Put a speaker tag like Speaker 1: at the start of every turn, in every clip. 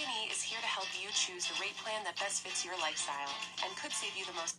Speaker 1: G&E is here to help you choose the rate plan that best fits your lifestyle and could save you the most.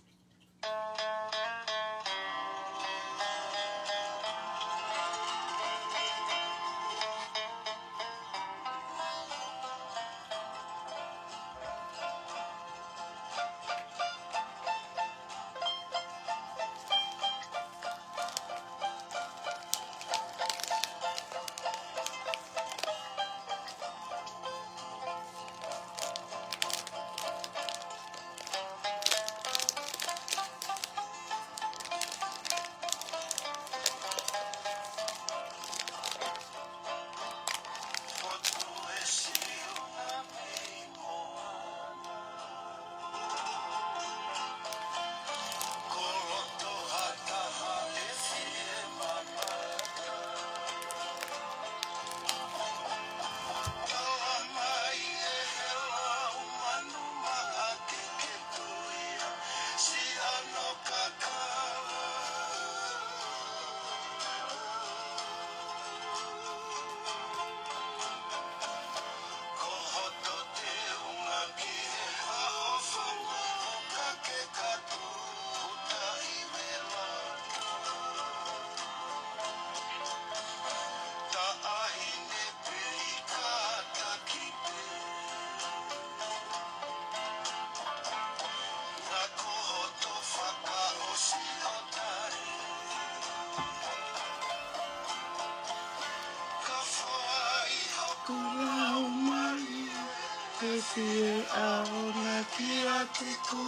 Speaker 2: Fiema'u ngaahi atiku.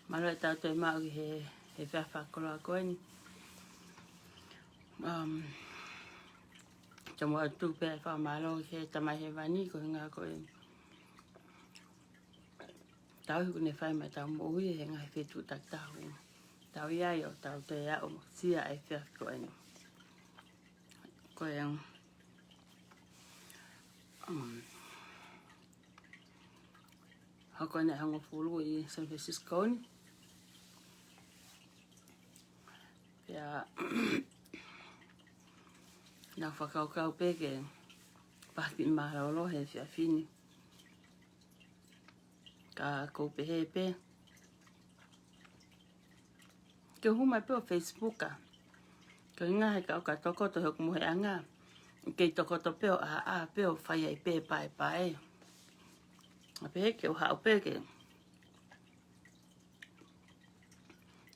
Speaker 2: Malo e tātou e mau he whawhakolo a koe ni. Tamu au tupe e whamalo he tamai he wani ko ngā koe. Tau hiku ne whai mai tau mohui he ngai whetu tak tau. Tau iai o tau te au sia e whawh koe ni. Koe ang hako ne hango fulu i San Francisco ni. Pea nau whakaukau peke pahpi maharolo he whiawhini. Ka koupe he pe. Ke humai pe o Facebooka. Ke ngaahi ka o ka tokoto he kumuhe anga. Kei tokoto pe o a pe o whai ai pe pae pae. A pe ke o hao peke.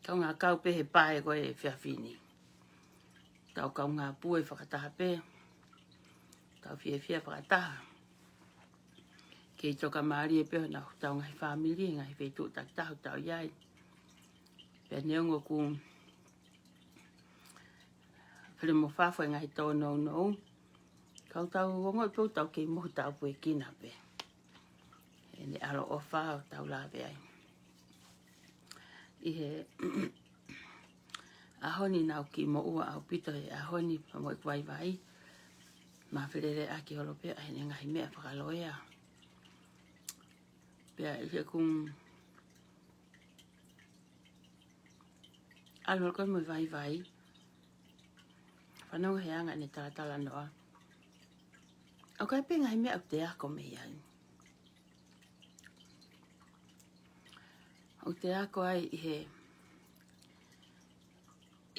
Speaker 2: Kau ngā kau pe he pae koe e whiawhini. Tau kau ngā pue whakataha pe. Tau whiawhia whakataha. Kei toka maari e pe na tau ngai whamiri, ngai whetu tak tahu tau iai. Pea neongo ku Hore mo whawhai ngai tō no. Kau tau wongo i pū tau ki mohu tau pue kina pe. E ne alo o wha o tau lave ai. I he ahoni nau ki mo ua au pito he ahoni pa mo i kwai vai. Ma whirere aki holo pia ai ne ngahi mea whakaloea. Pia i he kung alo koe mo vai. Whanau he anga ne talatala noa. O kai pe ngahi mea au te ako me iai. O te ako ai i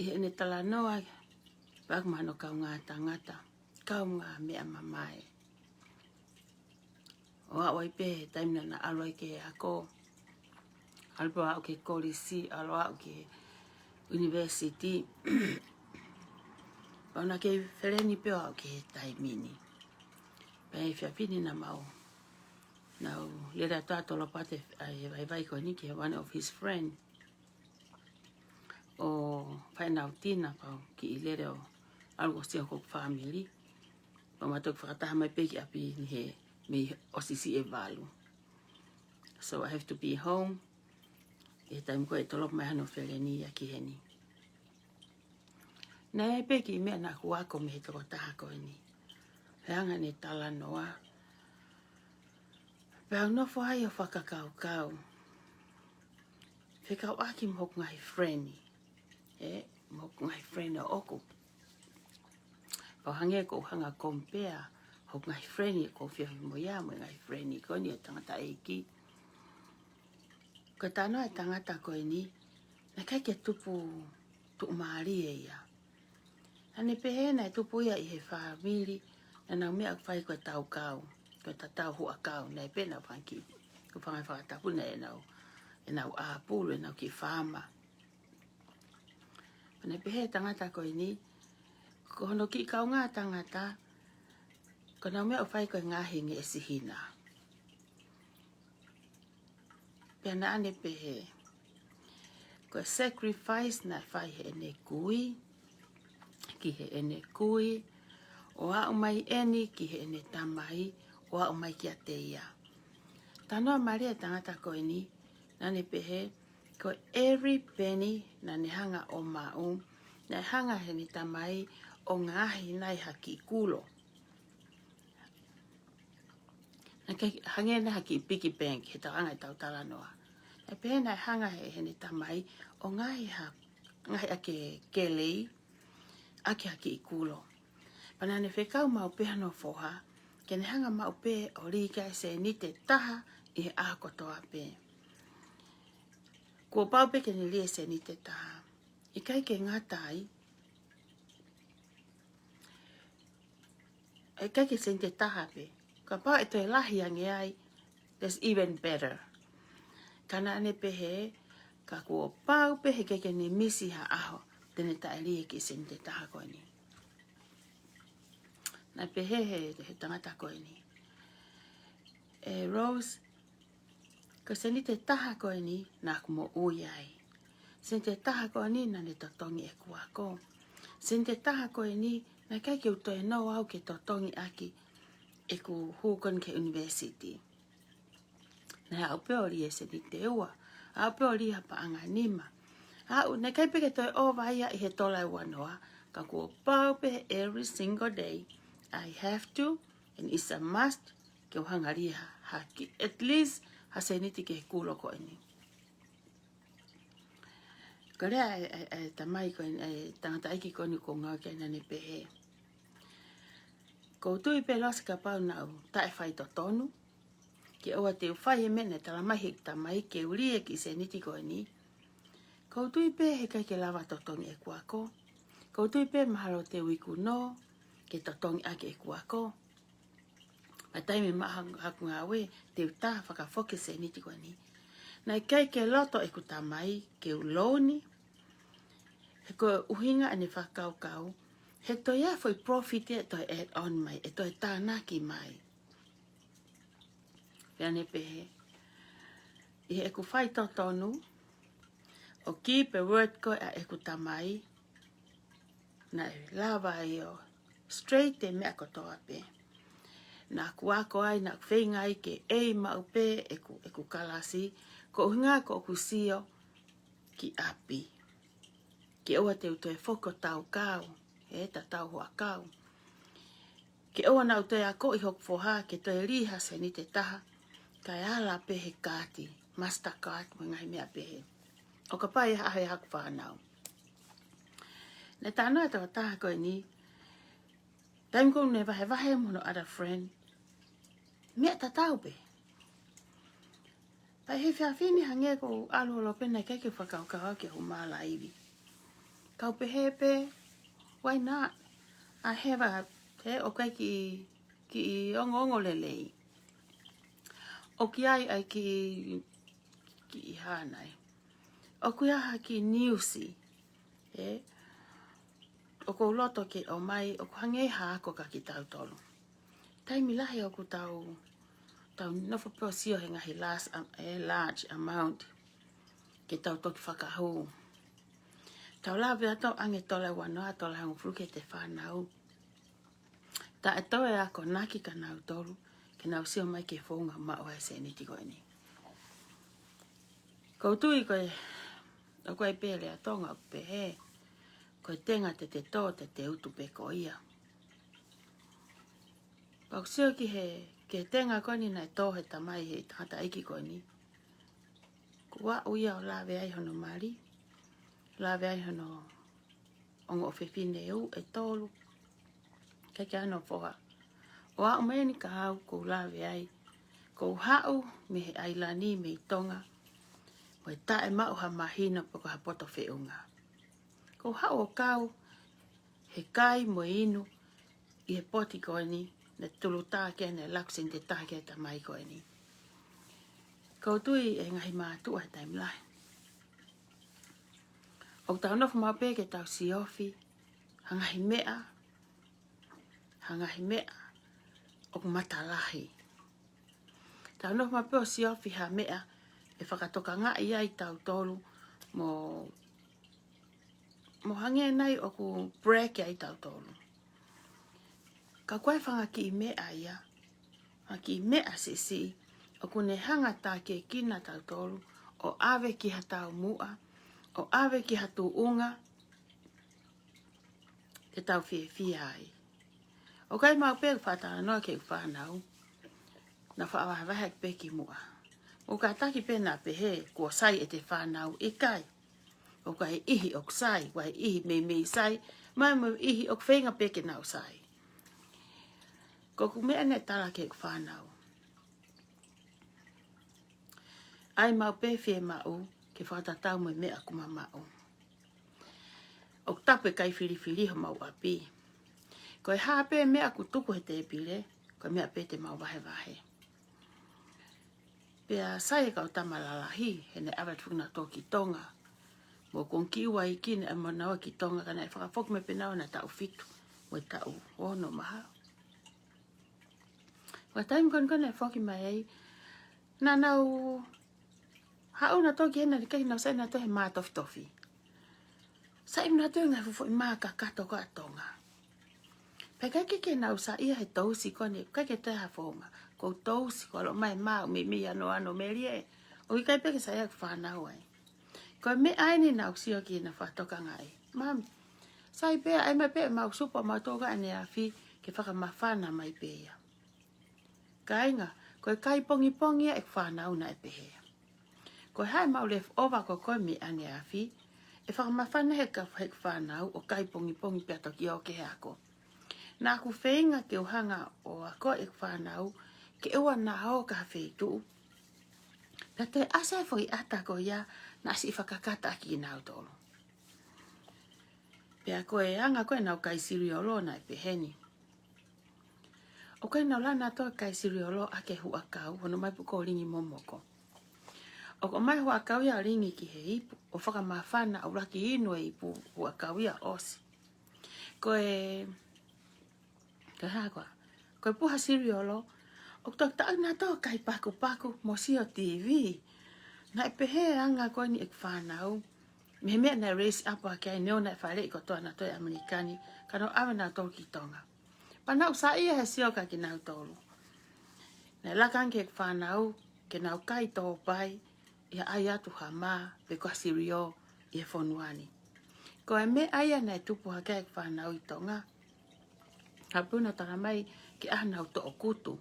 Speaker 2: he ne tala noa wak mahano kau ngā tangata. Kau ngā mea mamae. O awai pe he taimina na aloi ke ako. Alpo au ke kolisi, alo au ke university. Pauna ke whereni peo au ke taimini. Pei whiawhini na mau. Nau lera tātolo pate vai ko ni ke one of his friend. O whainau tina pau ki i lere o algo stia kok family. Pa matok whakataha mai peki api ni he me osisi e valu. So I have to be home. E taim koe tolop mai hano whereni a ki heni. Nei peki mea na kuako me he toko taha koe ni. Heanga ne tala noa. Pea nofo hai o whakakau. Whikau aki mhok ngai freni. Mhok ngai freni o oku. Pau hange ko hanga kompea. Hok ngai freni ko whiawi mo ia mo ngai freni. Ko ni o tangata eiki. Ko tanoa e tangata koe ni. Na kai ke tupu maari e ia. Ane pehena e tupu ia i he whamiri. Na nau mea whai koe tau kau. Koe ta tau hua kau. Na e pena whanki. Ko whangai whakatapuna e nau āpulu e nau ki whama. Ane pehe tangata koe ni. Ko hono ki kau ngā tangata. Ko nau mea whai koe ngaahi nge e sihina. Pea na ane pehe. Ko sacrifice na whai he ene kui. Ki he ene kui. O au mai eni ki he ene tamai. O au mai ki a te ia. Tanoa maria tangata koe ni. Nane pehe. Ko every penny na ne hanga o mau. Na hanga he ne tamai. O ngaahi nai haki kulo. Na hange na haki piki bank. He tau anga i tau tala noa. Na pehe na hanga he ne tamai. O ngaahi ake kelei. Ake haki i kulo. Pana ne whekau mau peha no foha. Kene hanga mau pe o rika se ni te taha i he ākotoa pe. Kua pau pe kene lia se ni te taha. I kai ke ngatai. I kai ke se ni te taha pe. Ka pau e toi lahi ange ai. That's even better. Kana ane pehe. Ka kua pau pe he kene misi ha aho. Tene ta lia ke se ni te taha koe ni. Na pehe he tangata koe ni. Rose, ko se ni te taha koe ni, nā kumo ui ai. Se ni te taha koe ni, nā ne totongi e kuako. Se ni te taha koe ni, nā kai ke uto'i no au ke totongi aki e ku hukon ke university. Nā au peori e se ni te ua. Au peori hapa anga nima. Nā kai peke toi o vaia i he tola ua noa. Ka kua pau pe every single day. I have to, and it's a must, ke uhangaria haki. At least, haseniti ke kulo koe ni. Ko rea tamai koe ni, tangata aiki koe ni ko ngau kia nane pehe. Ko tui pe losi ka pau nau tae whai totonu. Ke oa te uwhai e mene talamahi tamai ke uri e ki seniti koe ni. Ko tui pe he kai ke lava totongi e kuako. Ko tui pe mahalo te wiku no. Ke totongi ake e kuako. Ma taime maha haku ngā we, te utaha whakafoke se niti koe ni. Nai kai ke loto e kutamai, ke uloni. He koe uhinga ane whakaukau. He toi a foi profit e toi add on mai, e toi tānaki mai. Whiane pehe. I he ku whai totonu. O keep a word koe a e kutamai. na lava o straight e mea kotoa pe. Na kuako ai na whainga ai ke ma'u pe e ku kalasi, ko hinga ko kusio ki api. Ke oa te utoe whoko tau kau, ta tau hoa kau. Ke oa na utoe a ko i hok foha ke toe liha se ni te taha, kai ala pe he kāti, mastercard mo ngai mea pe he. O ka pai hae haku whanau. Ne tāna e tawa taha koe ni, taim kou ne vahe mono other friend, mea ta tau pe. Pai he whiawhini hange ko alu alo pena keke whakaukawa ke humala iwi. Kau pe he pe, why not? I have a, o kai ki ongo lelei. O ki ai ki hanai. O kui aha ki niusi. O ko loto ke o mai, o ku hange haako ka ki tau tolu. Taimi lahi o ku tau nofo peo sio he ngahi large amount ke tau toki fakahoko. Tau lave atau ange tole wanoa tole hangu fruke te whanau. Ta e toe ako naki ka nau tolu, ke nau sio mai ke founga mao e se niti koe ni. Koutui koe, o koe pele a tonga o pe he, koe tenga te tō te utu pe ko ia. Pau sio ki he, ke tenga koe ni nai tō he tamai he tangata iki koe ni. Kua uia o lave ai hono mari, lave ai hono ongo o whewhine e tōlu, kake ano foha. O au meni ka hau ko lave ai, ko hau me he ailani me i tonga, o e tae mau ha mahina poko ha poto whiunga. Ko hau o kau, he kai mo inu, i he poti koe ni, ne tulu tāke ne laksin te tāke ta mai koe ni. Ko tui e ngahi mātua he taim lai. O tau nofu mau peke tau siofi, hangahi mea, o matalahi. Tau nofu mau peo siofi ha mea, e whakatoka ngaahi ai tau tolu, mo hange nai o ku break ai tau tolu. Ka koe whanga ki i mea ia, ki i mea sisi, o ku ne hanga tā ke kina tau tolu, o ave ki ha tau mua, o ave ki ha tu unga, te tau fie ai. O kai mau pēk whātana noa ke whanau, na whaavahe pēki mua. O ka taki pēnā pehe, kua sai e te whanau i kai. O kai ihi ok sai, wai ihi mei sai, mai mo ihi ok whenga peke nau sai. Ko ku mea ne tala ke whanau. Ai mau pē Fiema'u, ke whatatau mo mea kumama'u. O tape kai whiriwhiri ho mau api. Ko e hāpē mea ku tuku he te pile, ko mea pē te mau vahe. Pea sai e kau tamalalahi, he ne awa tūna Tongi Tonga. Mo kong kiwa i kine e manawa ki Tonga, kana e whakafok me penau na tau fitu, mo e tau ono maha. Wa taim kon e whoki mai ei, na nau hau na toki hena di kai nau sai na tohe maa tofi. Sai na tohe ngai fufoi maa kakato ko a Tonga. Pe kai ke nau sa ia he tausi kone, kai ke te founga, ko tausi ko alo mai maa me ano me rie, o i kai peke sa ia whanau ai. Ko me aini nau sio ki na whatoka ngai. Mami, sai pea ai mai pea mau supa mau toga ane a fi ke whakamawhana mai pea. Kainga, ko kai pongi e whanau na e pehe. Ko hai mau lef over ko koe me ane a fi, e whakamawhana he whanau o kai pongi pea toki o ke hako. Nā ku whenga ke uhanga o a koe e whanau, ke ua nā hao ka whetu. Pea te ase fo i ata ko ia, na si fakakata ki nau tolu. Pea koe anga koe nau kai siriolo na e peheni. O koe nau lana toa kai siriolo ake hua kau, hono mai puko ringi momoko. O ko mai hua kau ia ringi ki he ipu, o whakamawhana au laki inu e ipu hua kau ia osi. Koe puha siriolo, o tok ta na toa kai paku mo sio TV. Na e pehe anga koe ni e whanau, Me mea na race apa kia neo na whare ko toa na toi Amerikani, kano awe na Tongi Tonga. Panau sa ia he sio ka ki nau tolu. Na lakan ke whanau, ke nau kai tō pai, ia ai atu ha maa, pe kwa sirio, ia whonuani. Ko e me aia na tupu ha ke whanau i Tonga. Hapuna tanga mai ki ahanau to o kutu.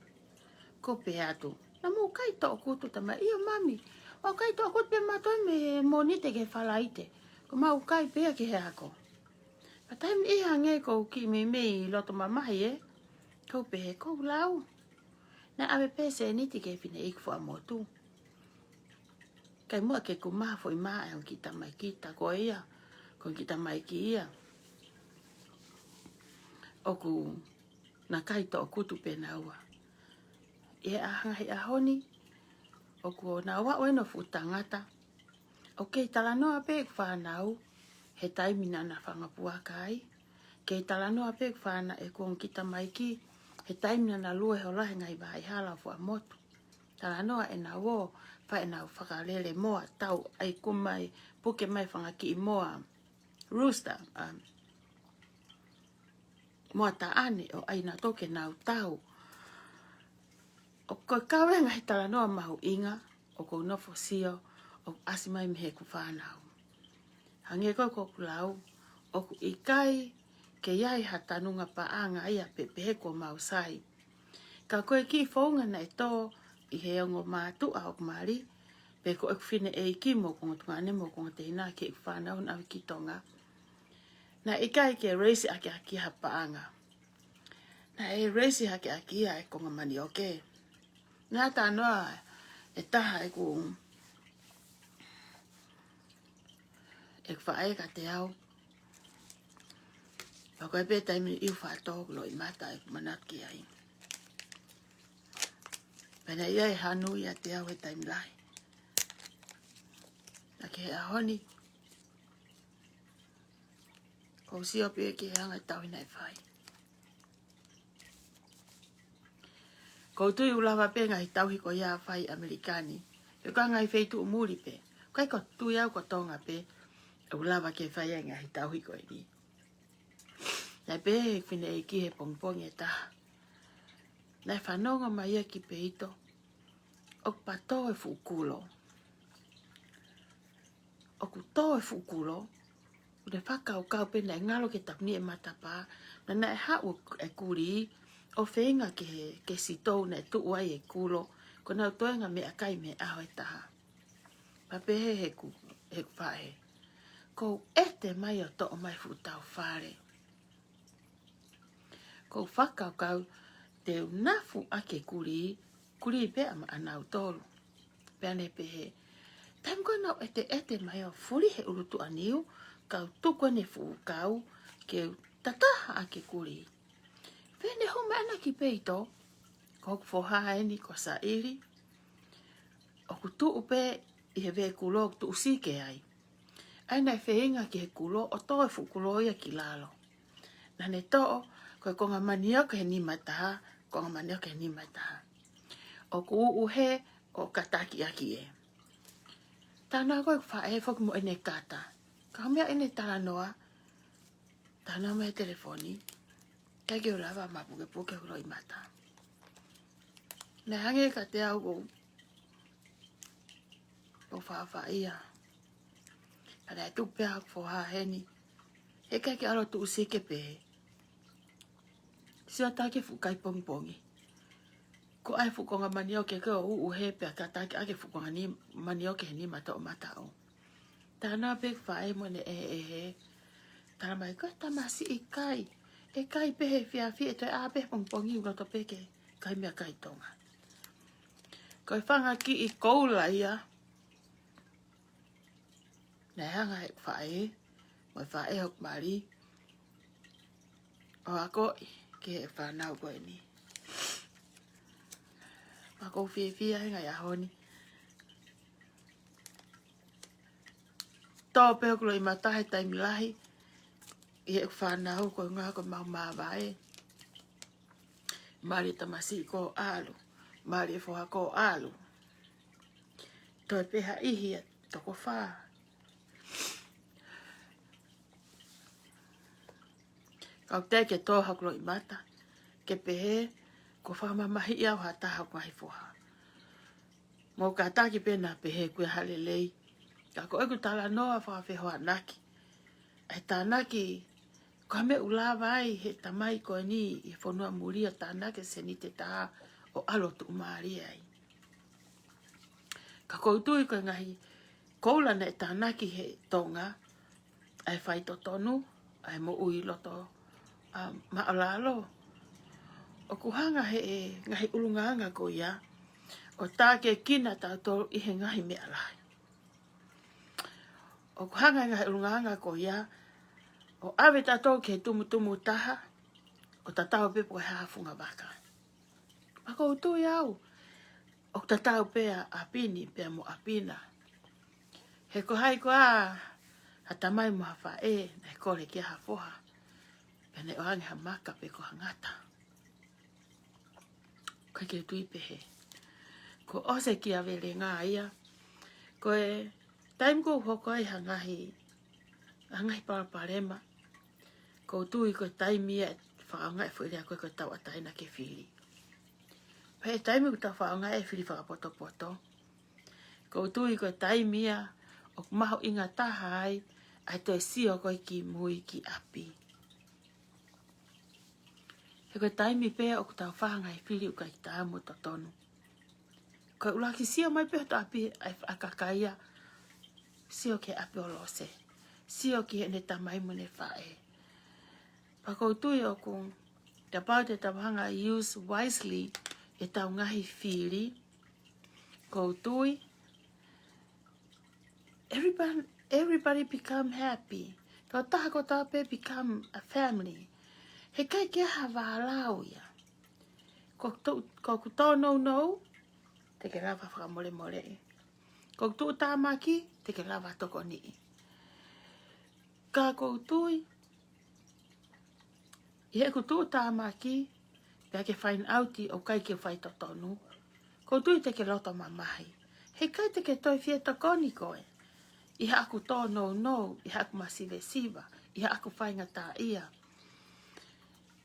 Speaker 2: Ko pe atu. Na mo kai to o kutu tama, iyo mami, o kai to o kutu pe matoi me monite ke whalaite. Ko mau kai pea ki he ako. Patai mi iha nge ko ki me mei loto mamahi Ko pe he ko lau. Na ame pese niti ke fine ikfu a motu. Kai mua ke kumaha fo i maa e on kita mai kita ko ia. Ko kita mai ki ia. Oku na kai to o kutu pe na ua. E ahangai ahoni. Oku na wa weno futangata. Ok, talanoa pe whanau. He taimina na whangapua kai. Kei talanoa pe whana e kong kita mai ki. He taimina na lue ho lahe ngai vai hala fua motu. Talanoa e na wo. Wha e na whakalele moa tau. Ai kumai puke mai whangaki i moa. Rooster. Moa ta ane o ai na toke nau tau. O koe kawe ngai talanoa mahu inga. O kou nofo sio. O asimai mehe ku whanau. Hange koe koku lau. Oku ikai. Ke iai hatanunga paanga ia pepehe ko mausai. Ka koe ki founga na e tō. I he ongo mātu a ok mari. Pe ko ek fine e iki mo kongo tungane mo kongo teina ke ek whanau na ki Tonga. Na ikai ke reisi ake aki ha paanga. Na e reisi ake aki a e konga mani oke. Nga tanoa e taha e ku. Ek whae ka te au. Pako e pe taimi iu whaatōk lo i mata e manat ki ai. Pena ia e hanu ia te au e taimi lai. Na ke he ahoni. Ko sio pe ke hanga tau ina e whai. Ko tui ulawa pe ngai tau hiko ia whai Amerikani. Pe ka ngai feitu umuri pe. Kai ko tui au ko Tonga pe. Ulawa ke whai e ngai tau hiko e ni. Nai pe e whine e ki he pongpong e taha. Nai whanonga mai e ki pe ito. O pato e fukulo. O ku to e fukulo. O ne whakau kau pe nai ngalo ke tapni e matapa. Na nai hau e kuri. O whenga ke sitou na e tuu ai e kulo. Ko nau toenga me akai me aho e taha. Pape he ku whae. Ko ete mai o to o mai futau whare. Ko whakau kau te unafu ake kuri pe ama anau tolu. Peane pe he. Taim koe nau ete mai o furi he urutu aniu. Kau tuko ne fu kau ke tataha ake kuri. Pene home ana ki peito. Ko foha eni ko sa iri. O ku tuu pe i he ve kulo tu usike ai. Aina e wheinga ki he kulo o to e fu kulo ia ki lalo. Nane to koe konga manioke he ni mataha, konga manioke he ni mataha. O ku uhe o kataki aki e. Tana koe whae whok mo ene kata. Ka mea ene talanoa. Tana mea telefoni. Kai ke ulawa mapuke puke ulo i mata. Ne hange ka te au ko. O wha ia. Kada e tupe hak foha heni. E kai ke alo tu usike pehe. Sio take fukai pongpongi. Ko ai fukonga manioke ke o uhe pe kataki ake fukonga ni manioke ni mata o mata o. Tana pe fae mo ne he. Tana mai ko tamasi ikai. E kai pehe fia e toi a pe pongpongi ulo to peke. Kai mea kai Tonga. Ko e whanga ki i koula ia. Nei hanga e fae. Mo fae hok mari. O ako ke e whanau koe ni. Ako fia henga ia honi. Tō peo kulo i matahe taimi lahi. I e whanau koe ngā koe mau māwae. Mari tamasi ko alu. Mari e foha ko alu. Tō e peha ihi e toko whā. Kau te ke tō haklo I mata. Ke pehe, ko whamamahi au ha taha mahi foha. Mō ka taki pena pehe kue halelei. Ka ko eku tala noa whawhihoa naki. E tā naki, ko me ula vai he tamai ko ni I whanua muria tā naki se ni te taha o alo tu umaria ai. Ka koutui ko ngahi, koula ne tā naki he tonga, ai whai totonu, ai mo ui loto maalalo. O kuhanga he e ngahi ulunganga ko ia, o tā ke kina tā tolu I he ngahi mea lai. O kuhanga ngahi ulunganga ko ia, o awe tā tolu ke tumutumu taha, o tā tau pepo he hafunga waka. Mako utui au, o tā tau pea apini, pea mo apina. He ko hai ko a, hatamai mo hawha e, na he kore kia hafoha. Pene o ange ha maka pe ko hangata. Kai ke tui pehe. Ko ose kia vele ngā ia. Ko e taim ko hoko ai hangahi paraparema. Ko tui ko taimia e whaanga e whuirea koe ko tau ataina ke whiri. Pei taimi ko tau whaanga e whiri whakapoto. Ko tui ko taimia o maho inga taha ai ai toi sio koe ki mui ki api. He koe taimi pēa o kutau whanga I whiri uka I tā mo totonu. Koe ulaki sio mai pēa to api a kakaia. Sio ke api o lose. Sio ki he ne tamai mo ne whae. Pa kou tui o ku te pau te tawhanga use wisely e tau ngahi whiri. Kou tui. Everybody become happy. Kau taha ko tau pe become a family. He kai kia hawa alau ia. Ko ku tō no, te ke lava whakamole mole. Ko tu tāmaki, te ke lava tokoni. Ka koutui, I he ku tu tāmaki, pia ke whain auti o kai ke whai totonu. Koutui te ke loto mamahi. He kai te ke toi fie tokoni koe. I ha aku tō no, I ha aku masiva, I ha aku whainga tā ia.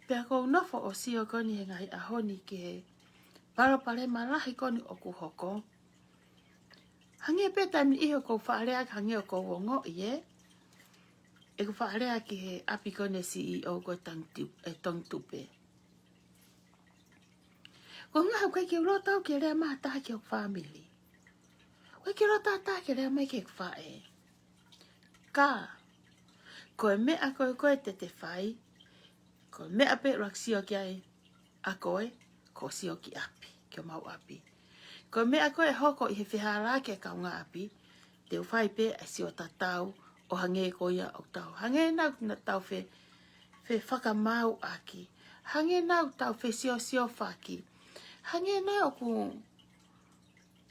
Speaker 2: Pea kou nofo o sio koni he ngahi ahoni ki he parapare malahi koni o ku hoko. Hange pe taimi iho kou whaarea ki hange o kou wongo I e. E ku whaarea ki he api kone CEO ko Tongi Tupe. Ko ngahu kai ki urotau ki rea maha taha ki o family. Kai ki urotau taha ki rea mai ki e whae. Ka, koe mea koe te whai, ko mea pe rak sio ki ai a koe, ko sio ki api, ki o mau api. Ko mea koe hoko I he whihara ke kaunga api, te uwhai pe ai sio tatau o hange koia o tau. Hange nau na tau fe fakamau aki. Hange nau tau fe sio whaki. Hange nau ku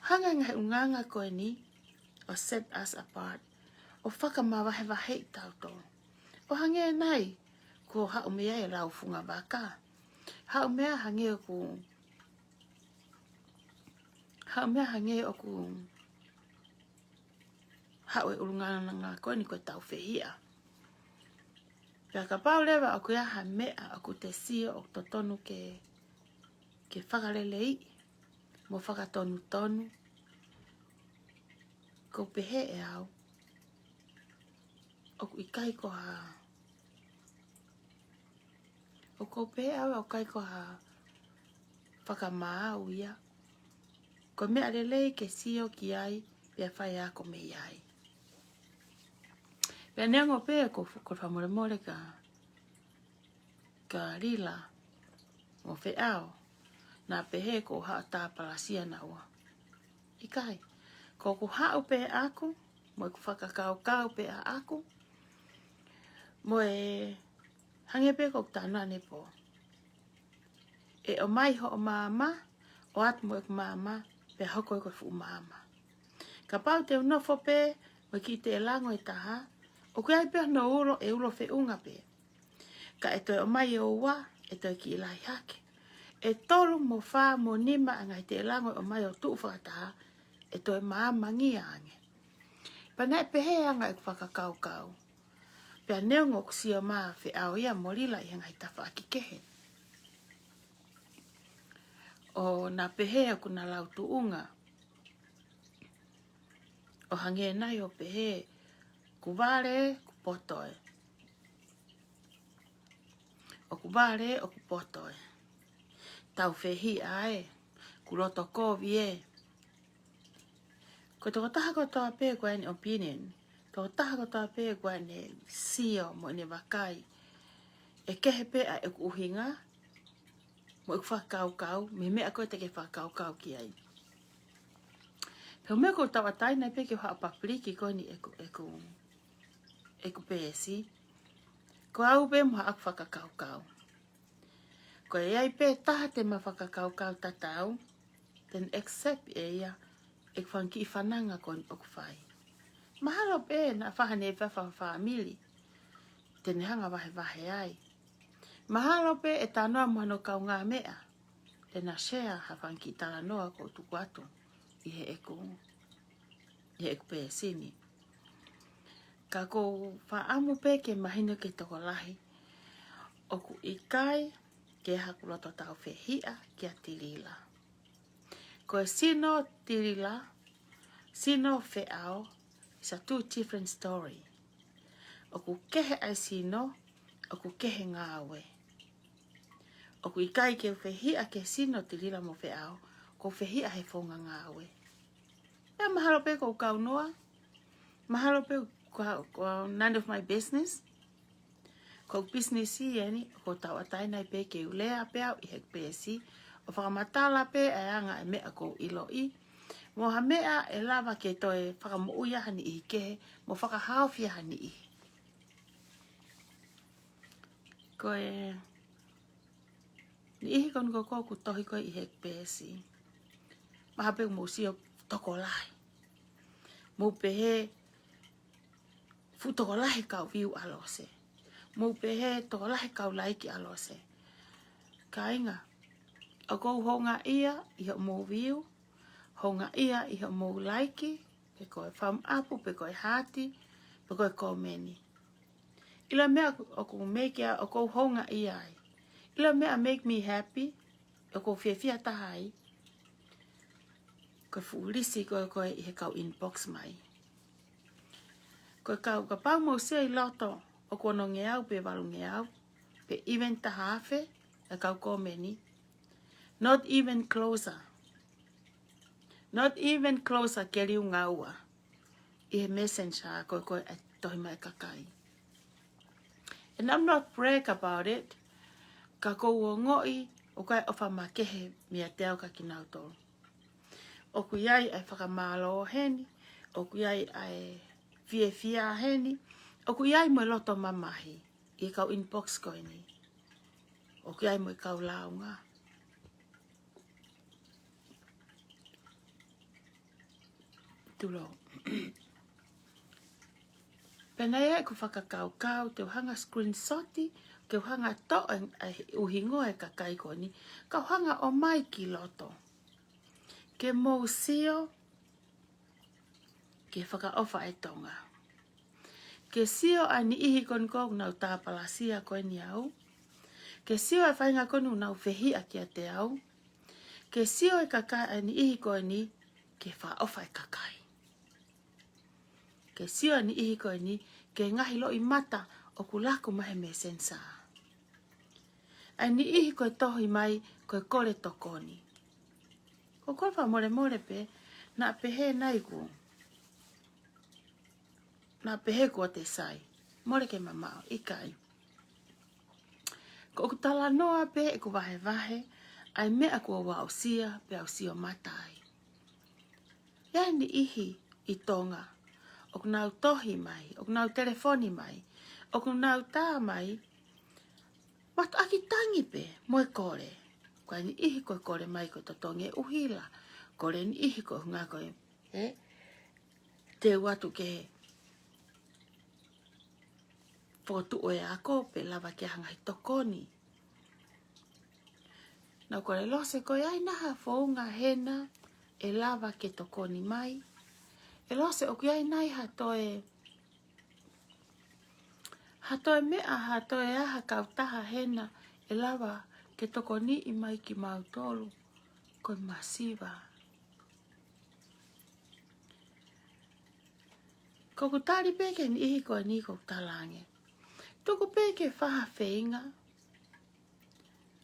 Speaker 2: hanga ngai unganga koe ni, o set us apart, o whakamawa he wahei tau tō. O hange nai, ko hau mea e rau funga waka. Hau mea hange o ku... Hau mea hange o ku... Hau e urungana ngā koe ni koe tau whehia. Pea ka pau lewa o kuia ha mea o ku te sio o totonu ke whakarelei. Mo fakatonu tonu. Ko pehe e au. O ku ikai ko ha... O ko pehe au o kai ko ha... Fakamau ia. Ko mea lelei ke sio ki ai. Pea whai a ko me iai. Pea neango pea ko whamore more ka rila. Mo Fiema'u. Nā pehe ko haa tā palasia na ua. Ikai. Ko ku hau pe aku. Mo ku whakakau pe aku. Mo e hange pe ko tāna ne po. E o mai ho o mama. O atu mo e ku mama. Pe hoko e ko fu mama. Ka pau te unofo pe. Mo ki te lango e taha. O ku ai pe no ulo e ulo feunga pe. Ka e toi o mai e o wa. E toi ki ilai hake. E tolu mo wha mo nima angai te lango o mai o tuu whakataha. E toi maa mangi ange. Pana e pehe anga e whakakau. Pea neongo kusio maa Fiema'u ia molila i ngai tafa akikehe. O na pehe ku na lautu'unga. O hange nai o pehe ku vale ku potoe. O ku vale o ku potoe. Tau fehi ae. Ku loto kovi e. Ko toko taha ko toa pe ko ane opinion. Toko taha ko toa pe ko ane sio mo ane wakai. E kehe pe a e ku uhinga. Mo e ku whakaukau. Me mea koe te ke whakaukau ki ai. Peo mea ko tawa taina pe ke wha papriki ko ni e ku pesi. Ko au pe mo aku whakakaukau. Ko e ai pe taha te ma whakakaukau tatau. Then accept e ia. E whanki i whananga ko ni oku whai. Mahalo pe na whahane whawha whamili. Tene hanga wahe ai. Mahalo pe e tānoa mohano kau ngā mea. Tena share ha whanki tala noa ko tuku atu. I he eku pe sini. Ka ko whaamu pe ke mahino ke toko lahi. Oku ikai ke hakuloto tau whehia ki a tilila. Ko e sino tilila, sino Fiema'u, is a two different story. Oku kehe ai sino, oku kehe ngāwe. Oku ikai ke whehia ke sino tilila mo Fiema'u, ko whehia he founga ngāwe. Pea mahalo pe ko kau noa, mahalo pe ko none of my business. Ko business i eni, ko tau ataina pe ke ulea pea i hek pesi. O fakamatala pe e anga e mea ko uto'i. Mo ha mea e lava ke toe fakamo'u ia hani i kehe, mo fakahoko hani i. Ko e ni ihi kon ko ku tohi ko i hek pesi. Maha pe mo sio tokolahi. Mo pehe fu tokolahi kau viu alose. Mo pehe tokolahi kau laiki alose. Ka inga. O kou honga ia i ho mou viu, honga ia i ho mou laiki, pe koe whamapu, pe koe hati, pe koe komeni. Ila mea o kou make ia, o kou honga ia ai. Ila mea make me happy, o kou whiawhia tahai, koe fuulisi koe i he kau inbox mai. Koe kau ka pau mou sia i loto, o kono ngeau pe walu ngeau, pe even tahawhe, e kau komeni. Not even closer. Not even closer ke liu ngaua. I he messenger koe e tohi mai kakai. And I'm not brag about it. Ka kou o ngoi o kai ofa makehe mia teo ka kinautoro. O ku iai ai fakamalo heni. O ku iai ai fia heni. O ku iai mo loto mamahi. I kau inbox koe ni. O ku iai mo kau launga. Tulo. Pena ia ku whakakaukau, te uhanga screenshoti, ke uhanga to uhingo e kakai koni, ka uhanga o mai ki loto. Ke mou sio, ke faka'ofa e Tonga. Ke sio ani ihi kon kou nau tāpalasia koe ni au. Ke sio e whainga konu nau whehia ki a te au. Ke sio e kakai ani ihi koe ni, ke faka'ofa e kakai. Ke sio ni ihi koe ni, ke ngahi lo i mata o kulaku mahe me sensa. Ai ni ihi koe tohi mai koe kole tokoni. Ko kolpa more pe, na pehe nai ku. Na pehe ku o te sai. More ke mamao, ikai. Ko ukutala noa pe e ku vahe, ai mea ku o wausia pe au sio matai. Ia ni ihi i Tonga. O nau tohi mai, o nau telefoni mai, o nau tā mai, watu aki tangi pe, moe kore. Koe ni ihi koe kore mai koe totongi e uhila. Kore ni ihi koe hunga koe, te watu ke fakatu'u e ako pe lava ke hangai tokoni. Nau kore lose koe ai naha founga hena e lava ke tokoni mai. E lose o ki ai nai ha toe Hatoe mea hatoe aha kautaha hena e lava ke tokoni I mai ki mautolu koi masiva. Koko tari peke ni ihi koe ni kou talange. Toko peke whaha whainga.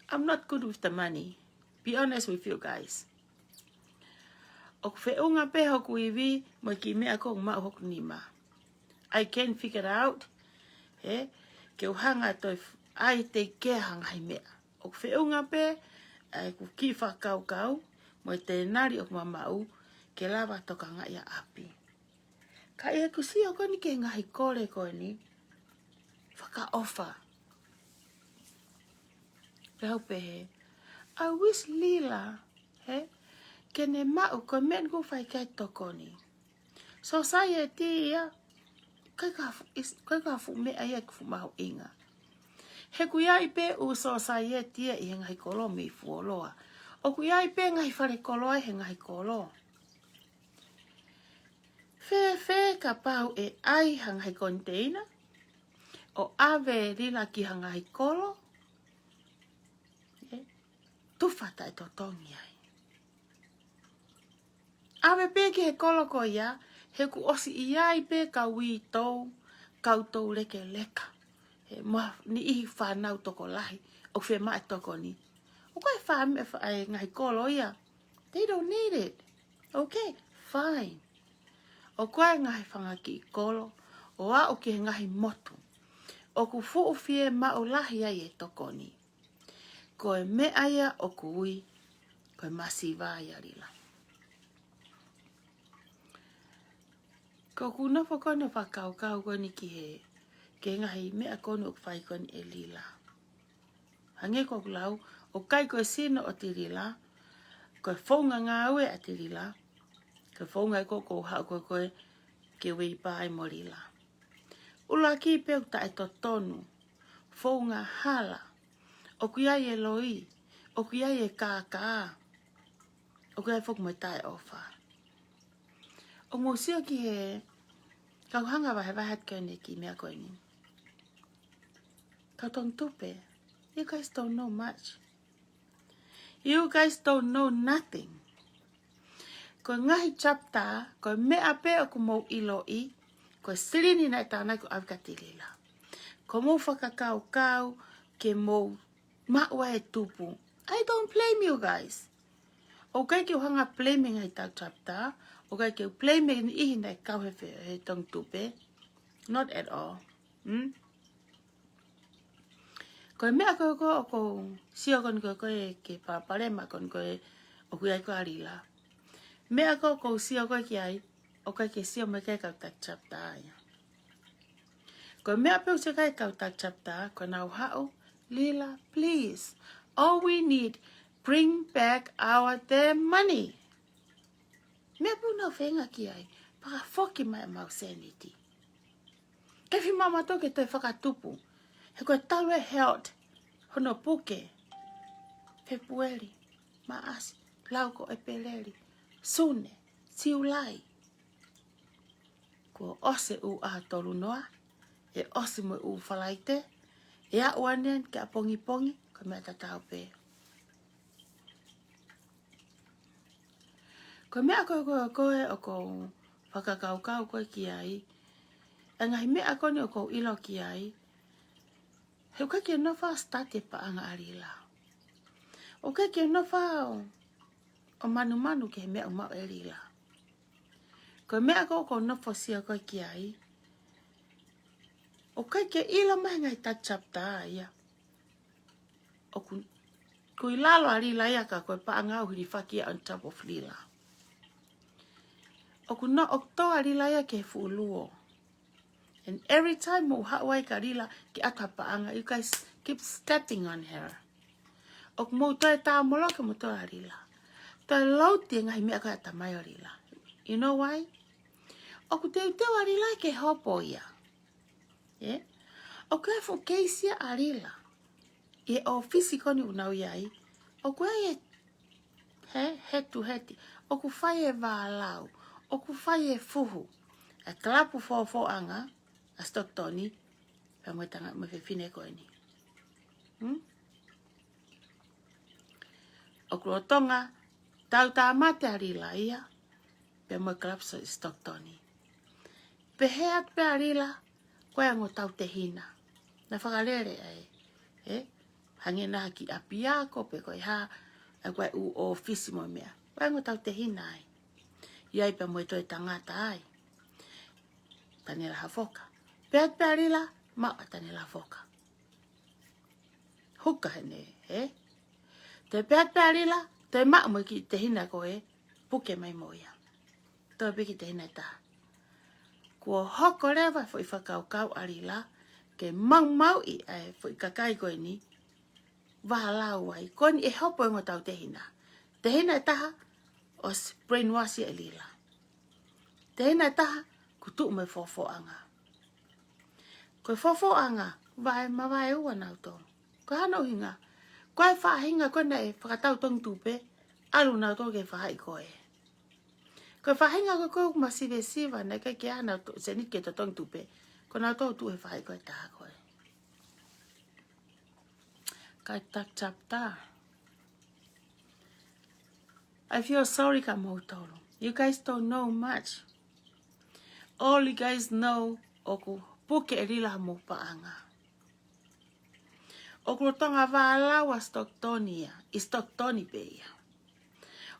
Speaker 2: I'm not good with the money. Be honest with you guys. O feunga pe hoku iwi mo ki mea ko ma hoku nima. I can figure out. Ke uhanga toi ai te ke hanga hi mea. O feunga pe ai ku ki whakau mo te nari o mamau ke lava toka nga ia api. Ka e kusi o koni ke ngahi kore koni. Faka'ofa. Rau pehe. I wish lila. Kene ma'u ko men ku whai kai tokoni. Society ia. Kai ka fu mea ia ku mahu inga. He ku iai pe u society ia I ngahi kolo mi fuoloa. O ku iai pe ngahi whare koloa he ngahi kolo. Fe ka pau e ai hangai koniteina. O ave rila ki hangai kolo. Tufata e Tongi ai. Ave pe ki he kolo ko ia. He ku osi iai pe ka wi tou. Kau toulekeleka. Ni ihi whanau toko lahi. O Fiema'u tokoni. O kai whame ngahi kolo ia. They don't need it. Okay, fine. O koe ngahi whanga ki kolo, o a o ke ngahi motu. O ku fu'u Fiema'u lahi ai e tokoni. Koe mea ia o kui, koe masiva ia rila. Ko ku nofo kone whakau koni ki he, ke ngahi mea kone o whai koni e lila. Hange ko lau, o kai koe sino o ti rila, koe founga ngāue a ti rila, koe founga ko hau koe ke wei pai mo rila. Ula ki peu ta e totonu, founga hala, o kuiai e loi, o kuiai e kakaa, o kuiai faka'ofa. O mosio ki he, kau hanga wahat kene ki mea koe ni. Kau Tongi Tupe, you guys don't know much. You guys don't know nothing. Ko ngahi chapter, ko mea pe o kumou ilo'i, ko sirini na tānai ko avikatilila. Ko mou whakakau ke mou maua e tupu. I don't blame you guys. O kai ke hanga blaming ai tau chapter, o kai ke blaming ni ihi nai kau he Tongi Tupe. Not at all. Ko mea ko sio kon ko ke paparema kon ko o kuai ko arila. Mea ko sio ko ki ai, o kai ke sio me kai kau tak chapter ai. Ko mea pe se kai kau tak chapter, ko nau hao, lila, please. All we need, bring back our damn money. Mea pu no whenga ki ai, paka foki mai mau sanity. Kefi mama toke toi fakatu'u. He koe taue held, hono puke, February, maasi, lauko e peleri, sune, siulai. Ko ose u a tolu noa, e ose mo u falaite, e a uanen ke a pongi, ko mea tatau pe. Ko mea koe o ko whakakau koe ki ai, e ngahi mea kone o ko ilo ki ai, he uka ke nofa start e paanga arila. O kai ke nofa o manu ke mea umau e rila. Ko mea ko nofa sia koe ki ai. O kai ke ila mai ngai ta chapter ia. O kui lalo arila ia ka koe paanga au hiri whakia on top of lila. O ku no okto arila ia ke fuuluo. And every time mo hawai ka rila ki ata paanga, you guys keep stepping on her. O mo toe ta molo ke mo toe rila. Toe lauti ngai mea ka ata mai rila. You know why? O ku te rila ke hopo ia. Yeah? O ku e fu keisia a rila. E o fisiko ni unau iai. O ku e head to head. O ku whai e vālau. O ku whai e fuhu. E klapu Fofo'anga. A totoni, Pea mo tanga mo fine ko ni. O klo Tonga tau ta mate arila ia. Pea mo klapso totoni. Peheat pe arila koe ngo tau te hina. Na whakarere ai. Hangena ki apiako pe koe ha. Ai koe u o fisi mo mea. Koe ngo tau te hina ai. Iai pe mo i toi tangata ai. Tanela hafoka. Peheat pe arila ma tanela hafoka. Huka hene. Te peheat pe arila te ma mo ki te hina koe. Puke mai mo ia. Toi piki te hina ta. Kua hoko rewa fo i fakahoko arila ke mau i ai fo i kakai koe ni wahalau ai koni e hopo ingo tau te hina taha o brainwash e lila te hina taha kutu me Fofo'anga koe Fofo'anga vai ua nau tolu koe hano hinga koe whahinga koe na e whakatau Tongi Tupe alu nau tolu ke whahai koe koe whahinga koe masiva na ke ana seniale ke to Tongi Tupe ko nau tolu tu e whahai koe taha koe kai tak chapta. I feel sorry ka mo tolu. You guys don't know much. All you guys know oku puke e rila mo paanga. Oku tonga walawa tokoni is totoni beia.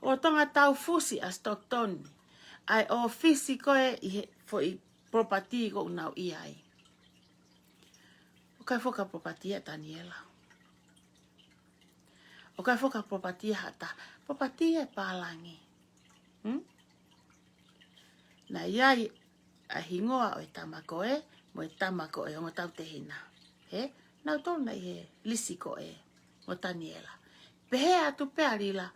Speaker 2: O tonga Taufu'i as totonu. Ai o fisi koe fo i property ko nau iai. O kai foka property e Daniela. O kai foka property hata. Property e palangi. Na iai a hingoa o e tamakoe. Mo e tamakoe o tau te hina. Nau tolu na i lisi koe. O Daniela. Pehe atu pe arila.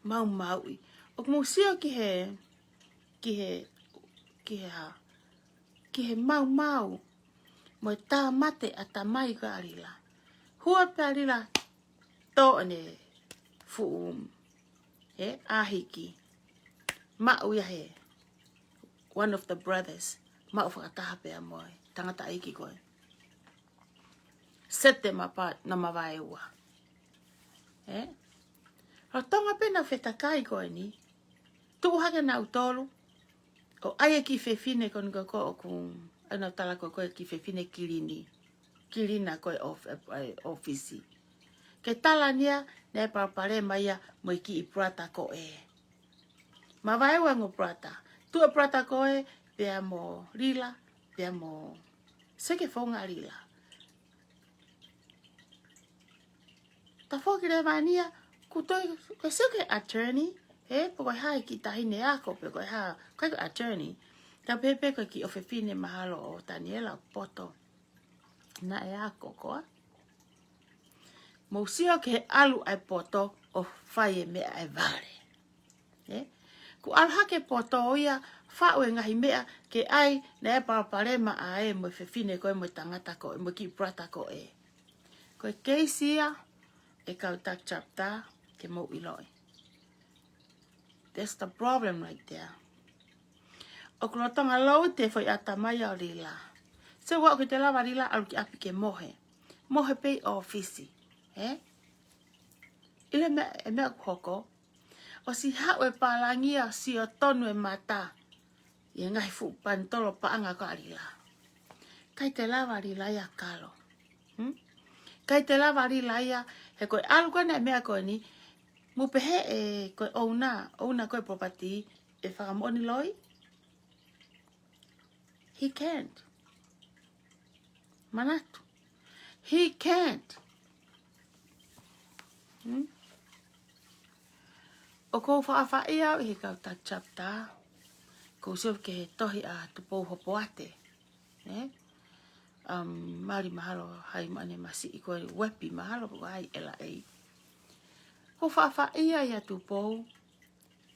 Speaker 2: Mau i. O musio ki he mau. Mo e tā mate a tamai ka arila. Hua pe arila to ane ahiki. Ma'u ia he. One of the brothers. Ma'u whakataha pe a moe. Tangata aiki koe. Set them apart na mawai ua. O tonga pena whetakai koe ni. Tuku hake na utolu. O aia ki whewhine kon ko o kung. Ana tala koe ki whewhine kilini. Kilina koe ofisi. Ke tala nia, ne parapare maia mo ki i prata koe. Mawai ua ngo prata. Tu e prata koe, pea mo rila, pea mo seke founga rila. Ta whoki re mania, kutoi, koe seke attorney, po koe hai ki tahine ako, pe koe ha, koe attorney. Ta pepe koe ki ofefine mahalo o Daniela poto. Na e ako koa. Mousio ke alu ai poto o whai e mea e vare. Ku alhake poto o ia whau e ngahi mea ke ai na e paraparema a e mo whewhine koe mo tangata koe, mo ki prata koe. Koe keisia e kau tak chapta ke mo iloi. That's the problem right there. O kulotonga lau te whai atamai o rila. Se wau ke te lawa rila alu ki api ke mohe. Mohe pei o ofisi. Ile mea hoko. O si hau e palangia si o tonu e mata. Ia ngai fu pantolo paanga ko arila. Kai te lawa rila ia kalo. Kai te lawa rila ia he koe alu koe na mea koe ni. Mupehe e koe ouna koe property e whakamoni loi. He can't. Manatu. He can't. O kou whaawhai au i he kau tak chapta. Kou siop ke he tohi a tupou hopo ate. Mari mahalo hai mane masi i koe wepi mahalo ko hai LA. Kou whaawhai au i a tupou.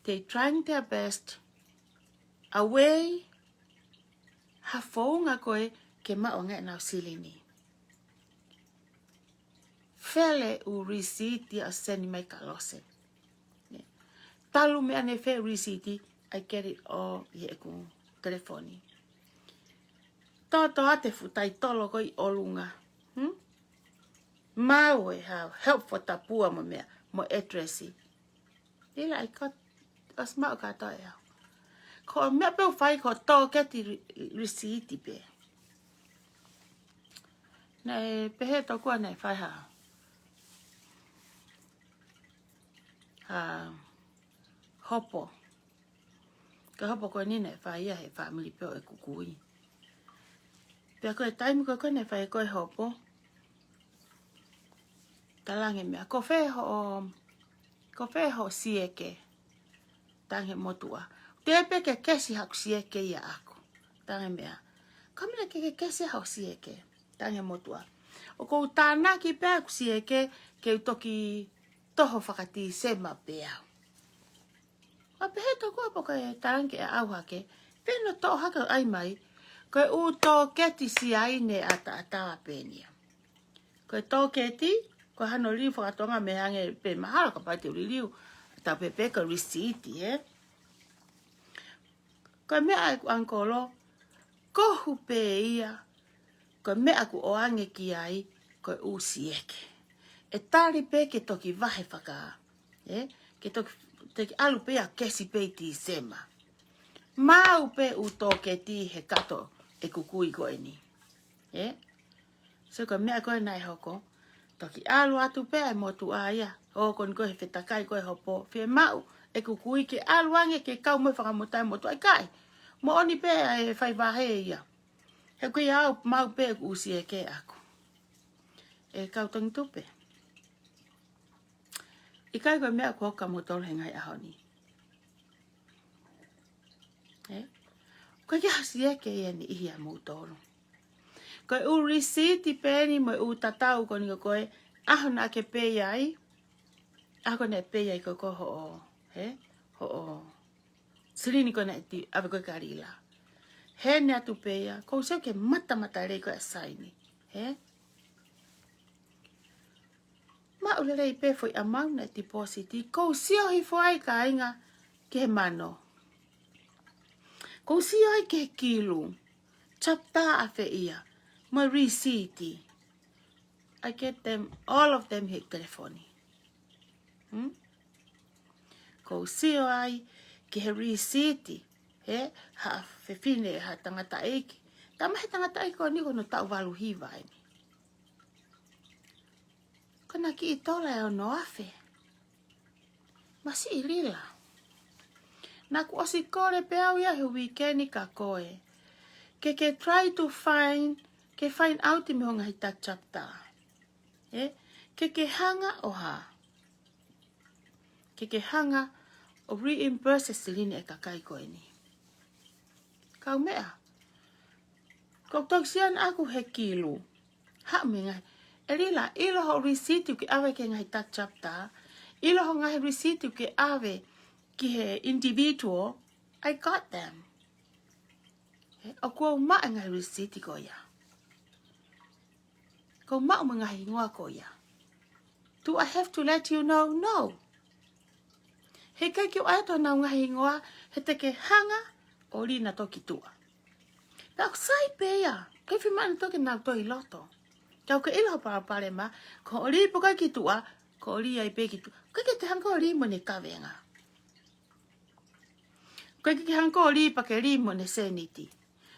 Speaker 2: They trying their best. Away. Ha founga koe ke maonga nau silini. Fele u risiti a seni mai kalose. Talu me ane fe risiti, I get it all ye ku telefoni. Toto ate futai tolo koi olunga. Mau e hau. Help for tapua mo mea. Mo addressi. Ila I got as mau kata e hau. Ko mea peu fai ko to keti risiti pe. Nei pehe to kua nei fai hau. Hopo. Ka hopo ko ni nei fai ia he family peo e kukui. Pea koe taimi koe nei fai koe hopo. Talange mea. Ko feho sieke. Tange motua. Tepe ke kesi haku sieke ia aku. Tange mea. Kamina ke kesi haku sieke. Tange motua. O kou tānaki pea ku sieke ke utoki toho fakati sema pea. A pehe to kua po koe tarangi e au hake. Peno to haka ai mai. Koe uto keti si aine ata penia. Koe to keti. Koe hano liu whakatonga me hange pe mahara ka pai te uri liu. Ta pepe ka risiti Koe mea aku ankolo. Kohu pe ia. Koe mea aku o ange ki ai. Koe usieke. E tari pe ke toki vahe whaka. Ke toki alu pe a kesi pe ti sema. Mau pe uto ke ti he kato e kukui koe ni. So koe mea koe nai hoko. Toki alu atu pe ai motu aia. Hoko ni koe he whetakai koe hopo. Fiema'u e kukui ke alu ange ke kau me whakamotai motu ai kai. Mo oni pe ai whai wahe ia. He koe au mau pe usi e ke aku. E kau Tongi Tupe. I kai koe mea kuhoka mo tolu he ngai ahoni. Koe kia hasi eke ia ni ihia mo tolu. Koe u risiti peni mo u tatau koni koe ahona ke pe iai. Ako ne pe iai koe ko ho o. Sirini koe ne ti ave koe karila. Hene atu pe ia. Koe seo ke mata rei koe asaini. Ma ulelei pe foi amau na depositi. Kou sio hi foi ka inga ke mano. Kou sio hi ke kilu. Chapta afe ia. Mo risiti. I get them, all of them he telefoni. Kou sio ai ke he risiti. Ha fefine ha tangata eki. Tama he tangata eki o niko no tau walu hiva ini. Kona ki I tola e ono afe. Masi I lila. Na ku osi kore pe au ia he weekendi ka koe. Ke try to find out I me honga hita chapter. Ke hanga o ha. Ke hanga o reimburse siline e kakai koe ni. Kau mea. Kau toksian aku he kilu. Ha me ngai. Elila, ilo ho risiti ki awe ke ngai tak chapter. Ilo ho ngai risiti ki awe ki he individual. I got them. O kua maa ngai risiti ko ia. Kau maa ngai ngoa ko ia. Do I have to let you know? No. He kai ki o ato na ngai ngoa he teke hanga o rina toki tua. Pea sai pe ia. Kei whimana toki nau toi loto. Kau ke ilo pare ma, ko ori po kai ki tua, ko ori ai pe ki tua. Kai ke te hanga ori mo ne kawenga. Kai ke hanga ori pa ke ri mo ne seniti.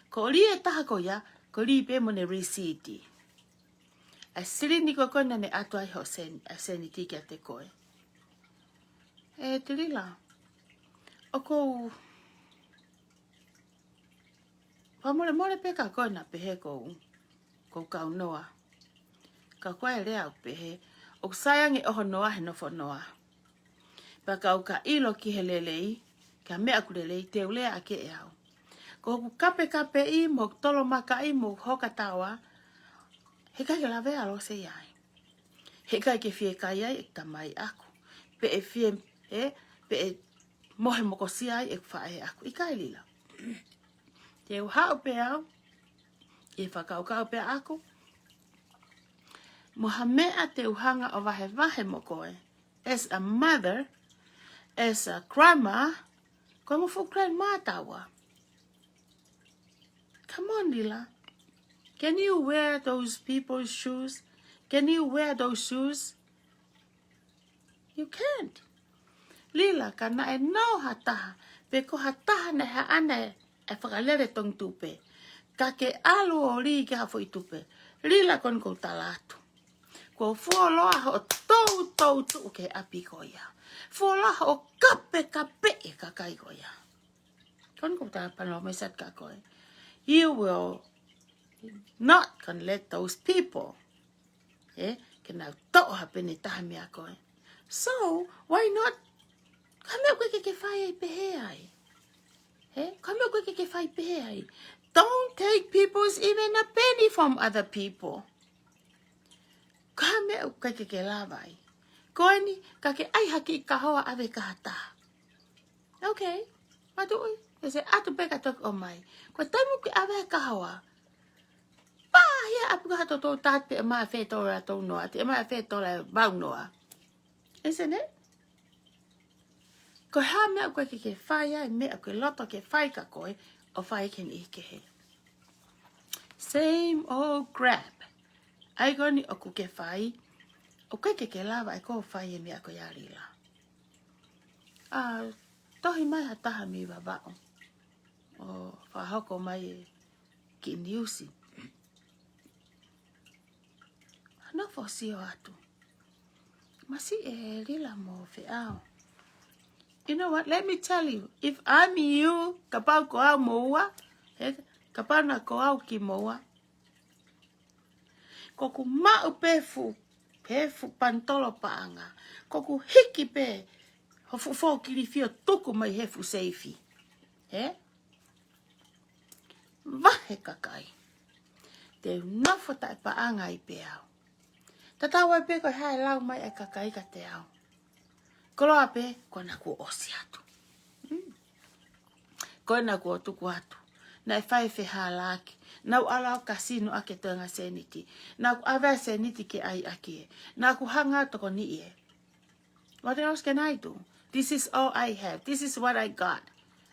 Speaker 2: Ko ori e taha ko ia, ko ri pe mo ne risiti. A siri ni ko kona ne atu ai ho seniti ki a te koe. Tilila. O kou... Pamole pe ka kona pehe kou kau noa. Ka koe rea au pehe. O sayangi oho noa he nofo noa. Pa kau ka ilo ki he lelei. Ka mea ku lelei te ulea ake e au. Ko hoku kape I mo tolo maka I mo hoka tawa. He kai ke lave alo se iai. He kai ke fie kai ai e tamai aku. Pe e fie pe e mohe moko si ai e whae aku. I kai lila. Te uhau pe au. E whakau pe aku. Mohamea te uhanga o vahe mo koe. As a mother, as a grandma, koe mo fu grandma tawa. Come on, Lila. Can you wear those people's shoes? Can you wear those shoes? You can't. Lila kana e no hataha. Pe ko hataha ne ha ane e whakalere Tongi Tupe. Ka ke alu o ri ke hafo I tupe. Lila kon ko talatu. Ko fuoloa ho tau tu ke api ko ia. Fuoloa ho kape e kakai ko ia. Kon ko talapano me sat ka koe. You will not can let those people can now talk happen it time ya koe. So why not come up with a fire behai? Come up with a fire behai. Don't take people's even a penny from other people. Come up with a lave. Koini kake ai haki kahoa ave kahata. Okay, what do we? They say atu beka tok o mai. Ko tamu ki ave kahoa. Pa hia apu kato to tat pe ma fe to ra to no ati ma fe to la bau noa. Isn't it? Ko ha mea koe ke whaia, mea koe loto ke whai ka koe, o whai ken I ke he. Same old crap. Ai goni o ku ke whai, o koe ke lava ai ko whai e mea koe arila. Tohi mai ha taha mi wabao. O fakahoko mai e ki niusi. Ano fo sio atu. Masi e rila mo Fiema'u. You know what? Let me tell you. If I'm you, kapau ko au moua, kapau na ko au ki moua. Koku mau pefu pantolo paanga. Koku hiki pe, hofufo kiri fio tuku mai hefu seifi. Vahe kakai. Te nofo tai paanga I pe au. Tatawa pe ko hae lau mai e kakai ka te au. Kolo ape, ko na ku osi atu. Ko na ku otuku atu. Na e whai halaki. Na u ala o kasino ake tanga seniti. Na ku awe seniti ke ai ake. Na ku hanga tokoni e. What else can I do? This is all I have. This is what I got.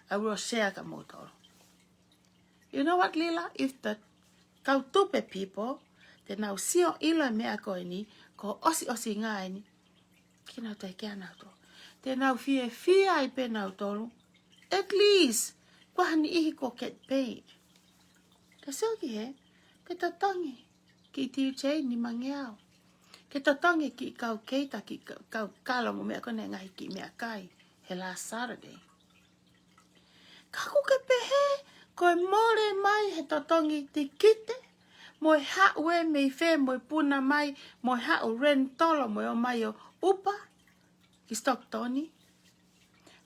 Speaker 2: I will share ka motoro. You know what, Lila? If the kautupe people, te nau sio ila mea koe ni, ko osi ngaahi ni, kina tai kia nau to. Te nau fie ai pe nau tolu. At least, kwa hani ihi ko get paid. Ka soki he, ke tatongi, ki TJ ni mangeau. Ke tatongi ki kau keita, ki kau kalo mo mea kone ngahi ki mea kai, he last Saturday. Kaku ke pehe, koe more mai he tatongi ti kite, moi hau e mei fe, moi puna mai, moi hau rentolo, moi o mai o upa, ki stok toni.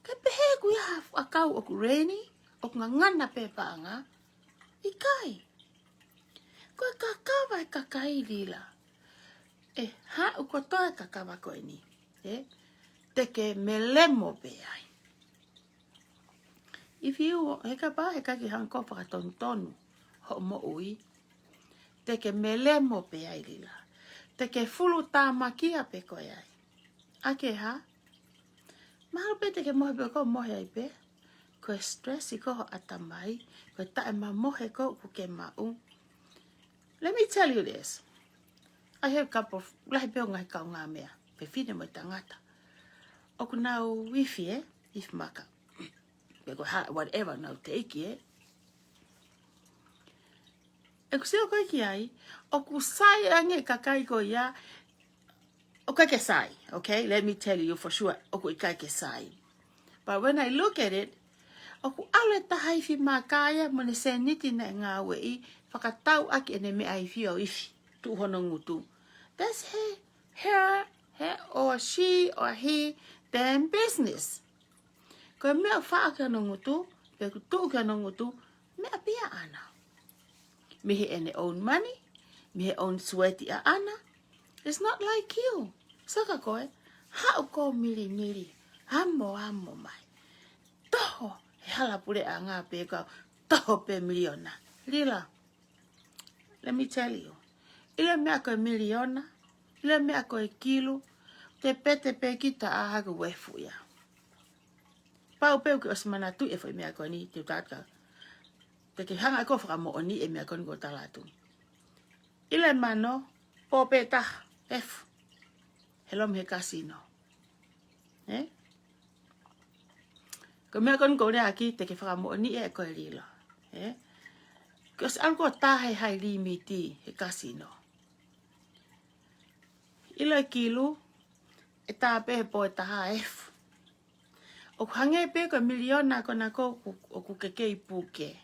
Speaker 2: Ke pehe kui a kau o ku reni, o ku ngana pe paanga, I kai. Koe kakawa e kakai Lila. Hau ko toa kakawa koe ni. Te ke melemo pe ai. If you, he ka pa, he ka ki hanko fakatonu, ho mo ui. Te ke melemo pe ai Lila. Te ke fulu tā makia pe koe ai. Ake ha? Mahalo pe te ke mohe pe ko mohe ai pe. Koe stress I ko ho atamai. Koe tae ma mohe ko ku ke mau. Let me tell you this. I have a couple of lahi peo ngai kau ngā mea. Pe whine mo tangata. Oku nau wifi if maka. Pe ko ha whatever nau teiki Eku seo koe ki ai. Oku sai ange kakai ko ia. Okay, ke sai. Okay, let me tell you for sure. Oku ikai ke sai. But when I look at it, oku ale tahai fi makaya mo ne seniti na ngā wei fakatau aki ene me ai fi o ifi tu hono ngutu. That's her or she or he damn business. Ko mea wha ka no ngutu, pe ku tu ka no ngutu, mea pia ana. Me he ene own money, me he own sweaty a ana. It's not like you. Saka koe, hau ko mili, hamo mai. Toho, he hala pule a ngā pe kau, toho pe miliona. Lila, let me tell you, ila mea koe miliona, ila mea koe kilo, te pete pe kita a hagu wefu ia. Pau peu ki osmana tu e fai mea koe ni, te utatka. Te ke hanga ko whaka mo oni e mea koe ko talatu. Ile mano, popeta, F. Helom he casino. Ko mea kon kore aki te ke whakamo ni e koe rila. Kos anko tahe hai limiti he casino. Ilo kilu, e tape he po e taha F. O hange pe ko miliona ko na ko o kukeke ipuke.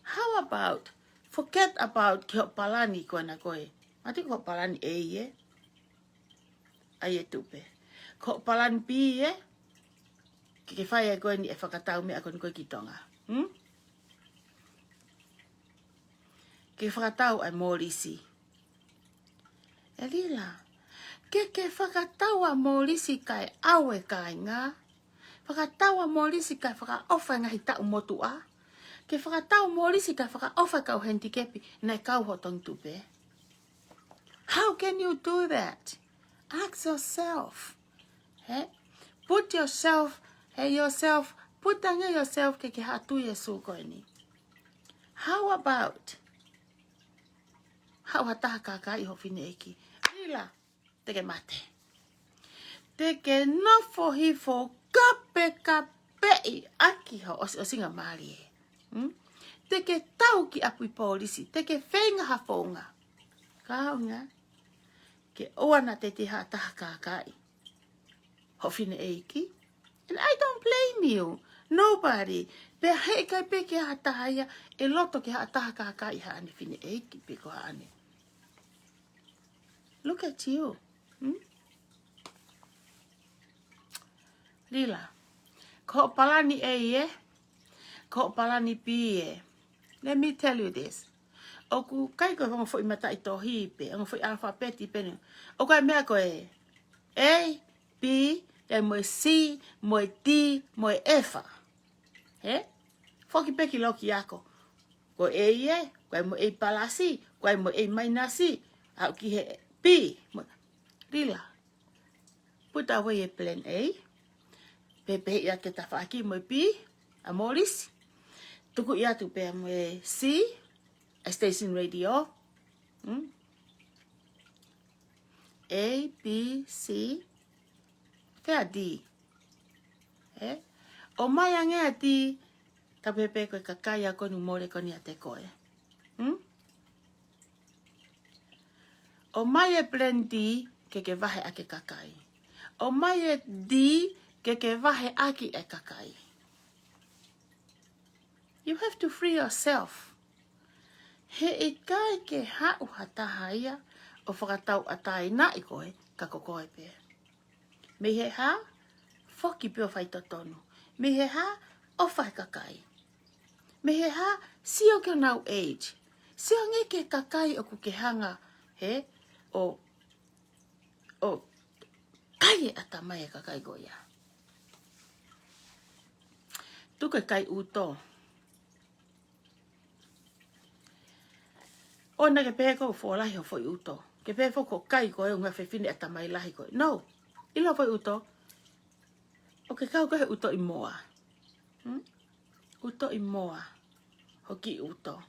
Speaker 2: How about, forget about ki palani ko na koe. Mati ko palani e ye. Ai e tupe. Ko palani pi ye. Ke whai e koe ni e whakatau mea koe koe ki Tonga. Ke whakatau ai Molisi. E lila. Ke whakatau a Molisi kai awe kai ngā. Whakatau a Molisi kai whakaofa ngahi tau motu a. Ke whakatau Molisi kai whakaofa kau henti kepi. Nei kau ho Tongi Tupe. How can you do that? Ask yourself. Put yourself, put down yourself ke hatu Yesu koe ni. How about? How hataha kakai ho fine eki. Rila, teke mate. Teke nofo hifo kape aki ho o singa mali e. Teke tau ki apui polisi, teke whenga ha founga. Kaunga. Ke oana te te hataha kakai. Ho fine eki. And I don't blame you. Nobody. Pe hei kai pe ke hataha ia, e loto ke hataha kakai ha ani fine eki pe ko ha ani. Look at you. Lila. Ko palani e. Ko palani pi e. Let me tell you this. Oku kai ko ngo foi mata I tohi pe, ngo foi alfabeti pe. O kai mea ko e. A, B, e mo C, mo D, mo F. Foki pe ki loki ako. Ko e, ko mo e palasi, ko mo e mainasi, au ki he P. Lila. Put away a plan A. Pepe ia ke tawhaki mo P, a Molisi. Tuku ia tu pe mo C, a station radio. A, B, C. Pea D. O mai ange a D, ta pepe koe kakai a konu more koni a te koe. O mai e plan D, ke vahe ake kakai. O mai e D, ke vahe aki e kakai. You have to free yourself. He e kai ke hau hataha ia, o whakatau atai na I koe, ka kokoe pe. Me he ha, foki pio whai totonu. Me he ha, o whai kakai. Me he ha, sio ke nau age. Sio nge ke kakai o kuke hanga, o kai e atamai e kakai goia. Tuke kai uto. O na ke pehe ko fōlahi o foi uto. Ke pehe ko kai koe o ngā whewhine atamai lahi koe. No, ilo foi uto. O ke kau koe uto I moa. Uto I moa. Hoki uto.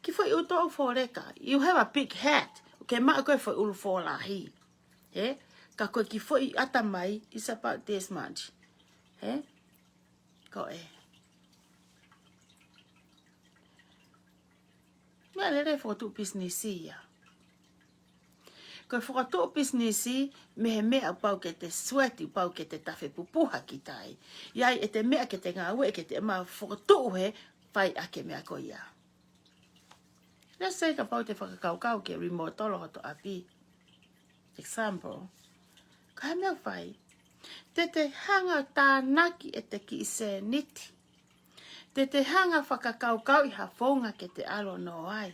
Speaker 2: Ki foi uto o fōreka. You have a big hat. Ke maa koe foi ulu fōlahi. Ka koe ki foi atamai is about this much. Koe. Mea lere whakatu businessi ia. Koe whakatu businessi, me he mea pau ke te sweati pau ke te tawhi pupuha ki tai. Iai e te mea ke te ngā ue ke te maa whakatu he, whai ake mea ko ia. Let's say ka pau te whakakaukau ke remote tolo hoto api. Example. Ka mea whai. Te hanga tā naki e te ki se niti. Te hanga whakakaukau I ha founga ke te alo no ai.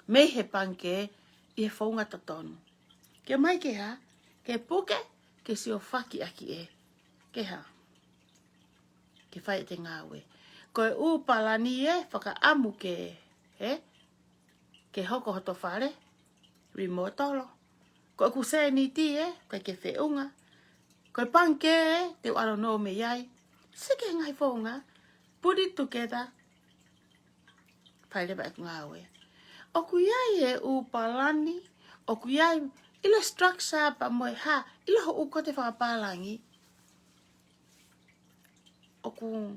Speaker 2: Me he panke I he founga totonu. Ke mai ke ha, ke puke, ke sio whaki aki e. Ke ha. Ke whai te ngāwe. Koe upalani e, whakaamu ke, ke hoko hoto whare, rimotolo. Koe kusē ni ti e, koe ke whiunga. Koe panke e, te alo no me iai. Sike ngai founga. Put it together. Pai lewa e ngāwe. Oku iai e upalani, oku iai ila structure pa moe ha, ila ho uko te whakapalangi. Oku...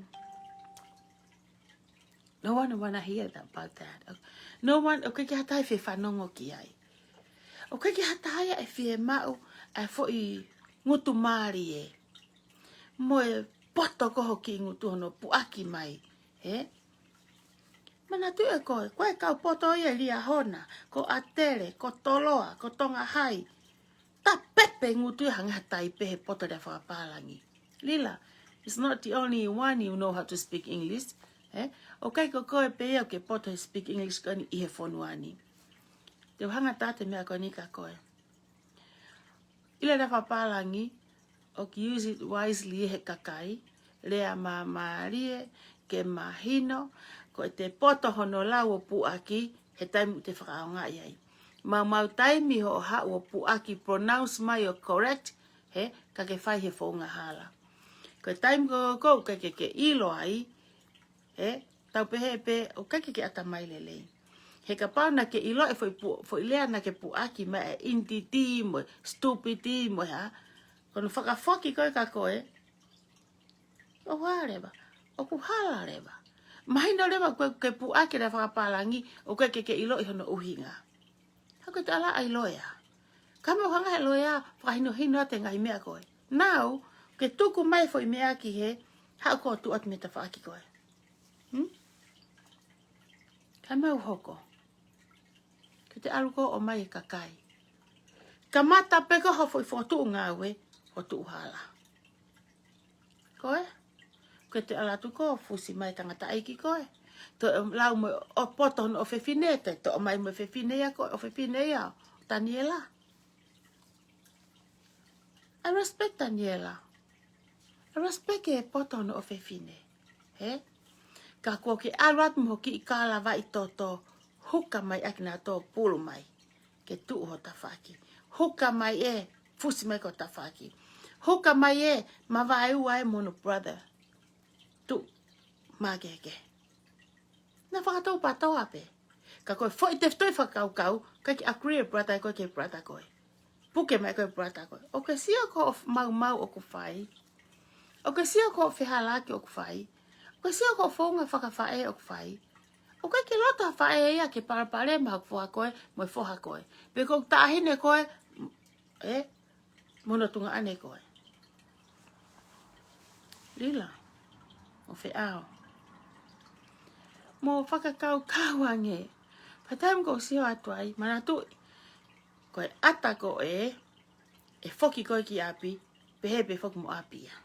Speaker 2: No one wanna hear about that. No one, okay ki hatai whi whanongo ki ai. Okay ki hatai e Fiema'u e fo'i ngutu maari e. Moe poto koho ki ngutu hono puaki mai. He? Mana tu e koe kau poto ia lia hona, ko atere, ko toloa, ko tonga hai. Ta pepe ngutu hanga hatai pehe poto da whakapalangi. Lila, it's not the only one you know how to speak English. Eh? Okay, ko koe pe o ke poto speak English ko ni ihe fonuani. Te hanga tate mea ko ni ka koe. Ila da whapalangi, o ki use it wisely he kakai, lea marie, ke mahino, ko te poto hono lau o puaki, he taimu te whakaonga iai. Mau taimi ho ha o puaki pronounce mai o correct, he, ka ke whai he founga hala. Ko taimu ko ke ilo ai, he, tau pehe pe, o ke ata mai lelei. He ka pauna ke ilo e foi lea na ke puaki ma e intiti mo, stupidi mo ha. Kono whakafoki koe ka koe. O wāreba, o kuhala reba. Mahina reba koe ke puaki na whakapalangi o koe ke ilo i hono uhinga. Hako te ala ai loea. Kame o hanga he loea whakahino hino te ngai mea koe. Nau, ke tuku mai foi mea ki he, hao ko tu at me ta whaaki koe. Kame o hoko. Ke te aruko o mai e kakai. Ka mata peko ho foi fotu'u ngāwe, fotu'u hala. Koe? Ke te alatu ko fusi mai tangata aiki koe. To lau mo o poto no o whewhinete, to o mai mo whewhinea koe, o whewhinea, Daniela. I respect Daniela. I respect e poto no o whewhine. He? Ka kua ke arat mo ki i kālawa i toto, huka mai akina tō pulu mai, ke tu'u ho tawhaki. Huka mai e, fusi mai ko tawhaki. Huka mai e, mawai ua e mono brother. Tu, magege. Na whakatau patau ape. Ka koe fo i te ftoi whakaukau, ka ki agree brother koe ke brother koe. Puke mai koe brother koe. O ke sia ko mau o ku whai. O ke sia ko whihalaki o ku whai. O ke sia ko founga whakawhae o ku whai. O kai ke lota whae ia ke parapare ma kua koe, mo foha koe. Pe kong tāhine koe, mono tunga ane koe. Lila, o Fiema'u. Mo whakakau ange. Patam ko sio atuai, mana tu, koe ata ko e foki koe ki api, pehe foki mo api ia.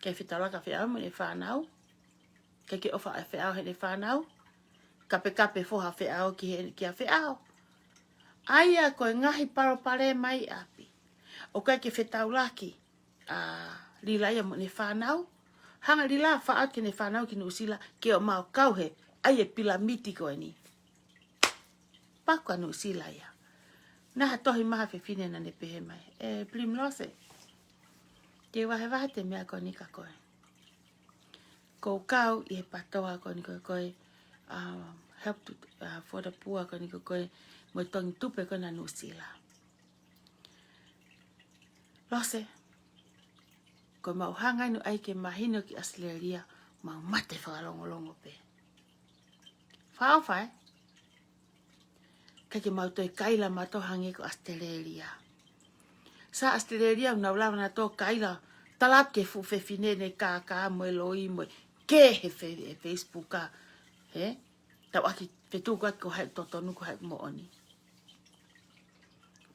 Speaker 2: Kei whitaraka Fiema'u mo ne whanau. Ke ofa a Fiema'u he ne whanau. Kape foha Fiema'u ki a Fiema'u. Aia koe ngahi paropare mai api. O kai ke whetaulaki lila ia mo ne whanau. Hanga lila whaat ke ne whanau ki Nusila ke o mau kauhe. Aia pilamiti koe ni. Pakua Nusila ia. Naha tohi maha whiwhine na ne pehe mai. Pilimilose. Ke wahe te mea koe ni ka koe. Ko kau i he patoa ko ni koe help to, for the poor ko ni koe mo Tongi Tupe ko na Nusila. Lose, ko mau hanga inu ai ke mahino ki Australia mau mate whakalongolongo pe. Whaofai, ke mau toi kaila mato hangi ko Australia. Sa Australia unawlawa na to kaila talap ke whewhine ne kakaa mo eloi mo ke he Facebook ka. He? Tau aki petu kwa ko hai totonu ko hai mo oni.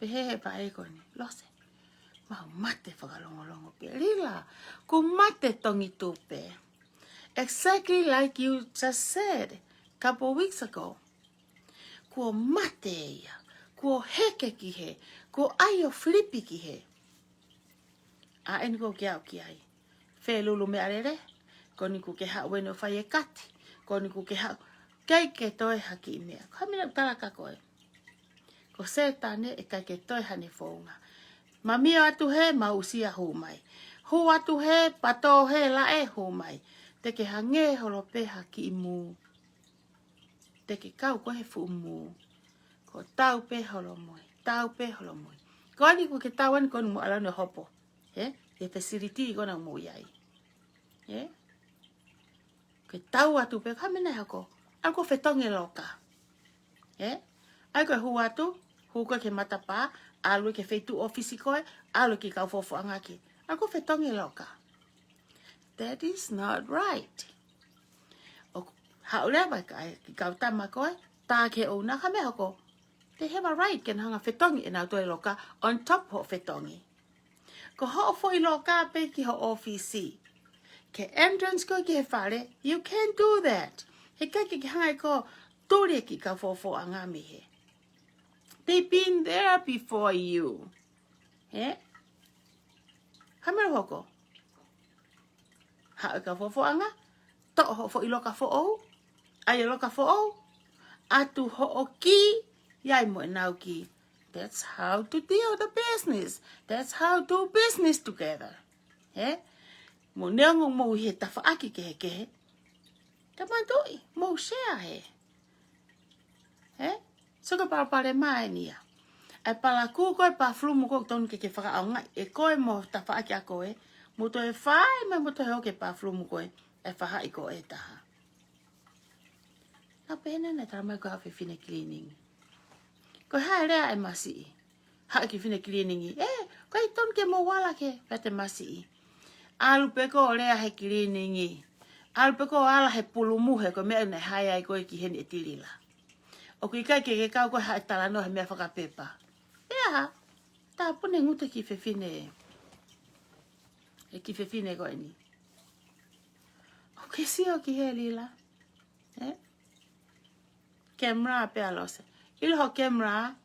Speaker 2: Pehe pa e ko ni. Lose. Mau mate whakalongolongo pe. Lila. Ko mate Tongi Tupe. Exactly like you just said a couple of weeks ago. Ko mate ia. Ko heke ki he. Ko aio flipi ki he. A eni ko kia o ki ai. Whe lulu me arere. Ko ni ku ke hao weno whai e kati. Ko ni ku ke hao. Kei ke toi haki i mea. Kamina utaraka koe. Ko se tane e kai ke toi hane founga. Mamia atu he mausia hu mai. Hu atu he pato he la e hu mai. Te ke hange holo pe haki i mu. te ke kau ko he fumu. Ko tau pe holomoi, tau pe holomoi. Ko ani ko ke tau ani ko mo ala no hopo. E facility ko na mo yai. E ke tau atu pe kamena hako. Al ko fetonge loka. E ai ko hu atu, hu ko ke matapa, alu ke feitu office ko, alu ke ka Fofo'anga ke. Al ko fetonge loka. That is not right. O haule ba ka tama ko, ta ke o na kame hako. They have a right can hanga fetongi enau toi loka on top ho fetongi. Ko ho foi loka pe ki ho office. Ke entrance ko ki he whare, you can't do that. He ka ki hanga ko tore ki ka Fofo'anga me he. They've been there before you. He? Hamero hoko. Ha ka Fofo'anga, to ho foi loka fo'o. Ai loka fo'o. Atu ho ki. Yai mo enau ki. That's how to deal the business. That's how to do business together. Eh? Mo neongo mo he tawha'aki ke. Tamantoi, mo share he. Eh? So ka parapare mai nia. E pala ku ko e pa flumu ko tonu ke faka'ofa. E koe mo tawha'aki a koe. Mo to e whai mai mo to he oke pa flumu koe. E whaha'i ko e taha. Na pena na taramai ko hawe fine cleaning. Ko hae rea e masi. Hae ki fine cleaning i. Ko i ton ke mo wala ke pete masi. Alu peko rea he cleaning i. Alu peko ala he pulumuhe ko mea na hae ai koe ki hene tilila. O kui kai ke kau ko hae talano he mea whakapepa. Ea, ta pune ngute ki fe fine. E ki fe fine koe ni. O ke sio ki he lila. Camera pe alose. Ilo ho camera.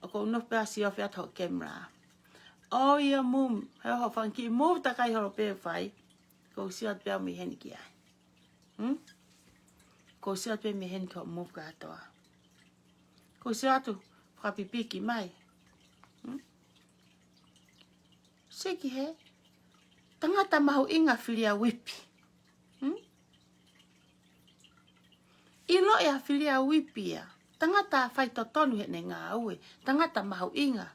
Speaker 2: O ko no pe asio fe ato camera. O ia mum. He ho fanki move ta kai ho pe fai. Ko sio pe mi hen ki ai. Ko sio pe mi hen ko move ka toa. Ko sio atu fa pipiki mai. Seki he. Tangata mahu inga filia wipi. Ilo e filia wipi ya. Tangata fai totonu hene ngaahi. Tangata mahu inga.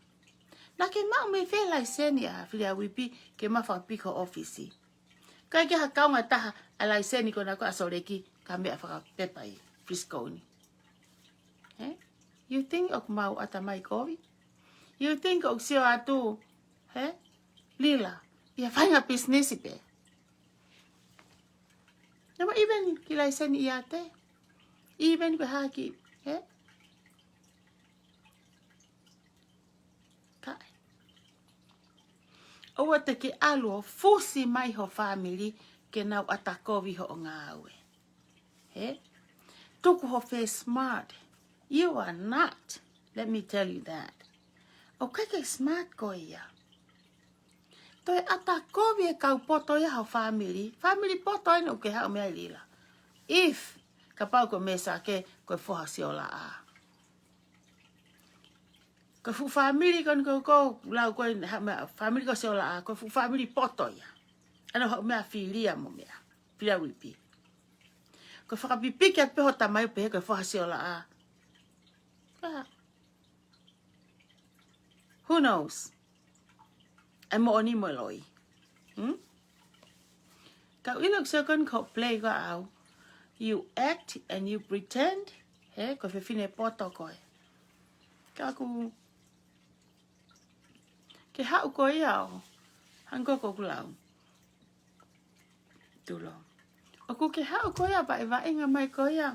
Speaker 2: Na ke mau me whelai seni a filia wipi ke mawha piko ofisi. Kai ke hakaunga taha a lai seni ko na ko asoreki ka mea whakapepa i Frisco ni. You think ok mau ata mai kovi? You think ok sio atu? Lila. Ia whainga business ipe. Nama even ki lai seni iate. Even ko haki. Kai. Oua te ke alu o fusi mai ho family ke nau atakovi ho o ngāwe. Tuku ho fe smart. You are not. Let me tell you that. O kake smart ko ia. Toi atakovi e kau poto ia ho family. Family poto ina uke hao mea lila. If kapau ko mesa ke ko Lusefa Siola'a. Ko fu family kon ko lau ko family ko Siola'a ko fu family poto ya. Ana ho mea filia mo mea. Filia wipi. Ko whakapipi ke pe ho tamai pe ko Lusefa Siola'a. Who knows? E mo oni mo loi. Ka ilok se kon ko play ko au. You act and you pretend. Ko fine poto koe. Ka ku ke hau ko ia o. Hanko ko kulau. Tulo. O ku ke hau ko ia ba e va inga mai ko ia.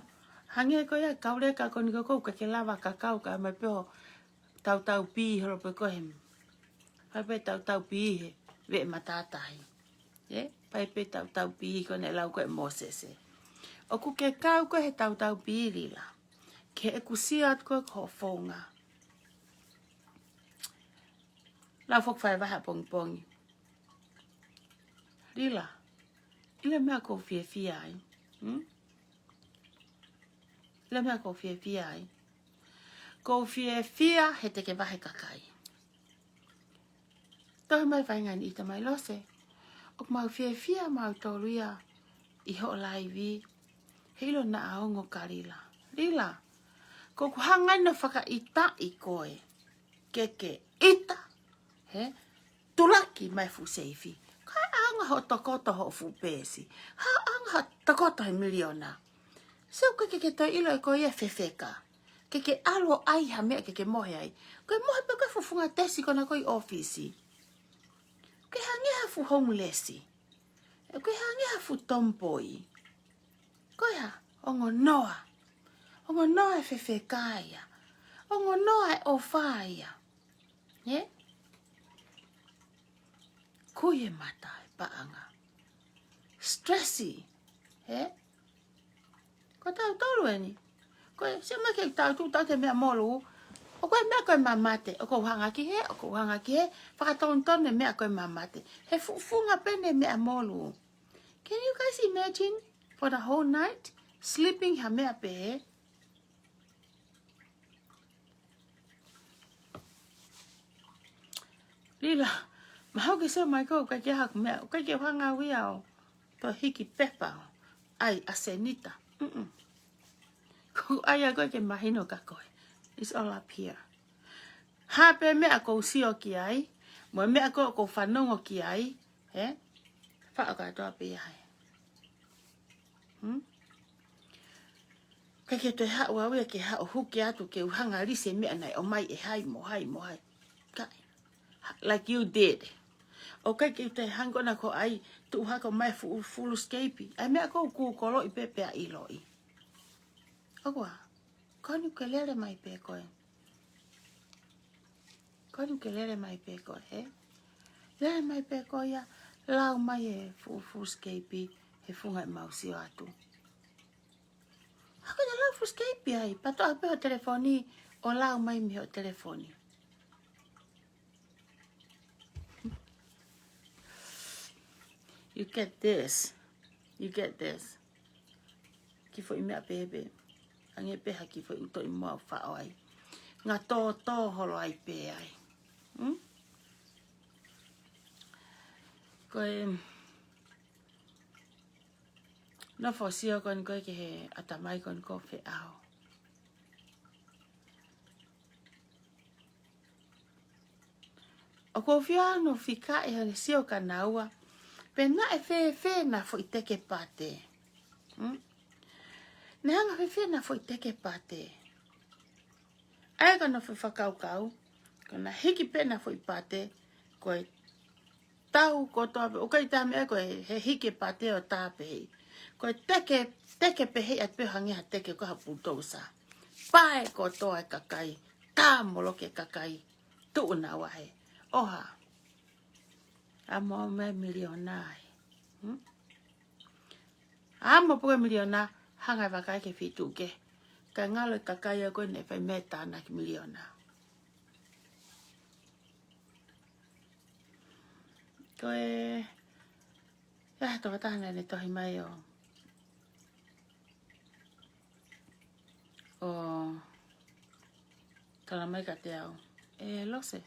Speaker 2: Hange ko ia kauleka kon ko ke lava kakao ka mai pe tau pi horo pe ko hem. Pai pe tau pi he ve matatai. Pai pe tau pi ko ne lau ko e mosese. O ku ke kau ko he tau pi lila. Ke e kusia ko founga. La fok fai vaha pong. Lila. Ila mea ko fie ai. Ila mea ko fie ai. Ko fie he te ke vahe kakai. Tohi mai vai ngan ita mai lose. Ok mau fie mau toluia. I ho laivi. Hilo na aongo ka lila. Lila. Ko kuhangai na whakaita I koe. Keke ita. He? Tulaki mai fu seifi. Kai anga ho tokoto ho fu pesi. Ha anga ho tokoto he miliona. Seu keke toi ilo e koe e fefeka. Keke alo ai ha mea keke mohe ai. Koe mohe pe koe fufunga tesi kona koe ofisi. Koe hangeha fu homelessi. Koe hangeha fu tompoi. Koe ha ongo noa. Ongo noa e fefekaya. Ongo noa e ofaya. He? Kuye mata e paanga. Stressi. He? Ko tau tolu eni. Koe, se mai ke tau tu tau te mea molu. O koe mea koe mamate. O koe hanga ki he. O koe hanga ki he. Fakatonuhia'i mea koe mamate. He funga pene mea molu. Can you guys imagine for the whole night sleeping ha mea pe he? Lila, mahau ke se mai ko kai ke haku mea. Kai ke hanga wia o. To hiki pepa o. Ai, asenita. Ko ai a koe ke mahino ka koe. It's all up here. Hape mea ko usio ki ai. Mo mea ko whanongo ki ai. He? Whaaka toa pe ai. Kai ke toi hao awe ke hao huki atu ke uhanga lise mea nai o mai e hai mo hai. Kai. Like you did. O kai ke toi hangona ko ai tu hako mai fulu scapi. Ai mea ko kolo I pepe a iloi. Agua. Konu ke lele mai pe koe. Konu ke lele mai pe koe, he? Lele mai pe koe ya. Lau mai e fulu scapi. He funga e mausi o atu. Hako na lau fulu scapi ai. Pato a pe o telefoni. O lau mai mi o telefoni. You get this. You get this. Ki fo I mea bebe. Ange peha ki fo uto'i mua whao ai. Ngā tō holo ai pe ai. Koe... No fo sio kon koe ke he atamai kon ko Fiema'u. O ko whia no whika e hane sio ka naua. Pe na e whe na fo I teke pate. Ne hanga whe na fo I teke pate. Ai ka no whe whakaukau. Kona hiki pe na fo I pate. Koe tau ko toa pe. O kai tame e koe he hiki pate o tāpehei. Koe teke pehe at pehangi ha teke ko ha putousa. Pae ko toa e kakai. Tā moloke kakai. Tu'u na wahe. Oha. Amo me milionai. Amo puke miliona. Hanga wakai ke fitu ke. Ka ngalo kakai a koe ne whai meta na ki miliona. Koe... Ya, toka tahana ne tohi mai o... O... Tala mai ka te au. E lose.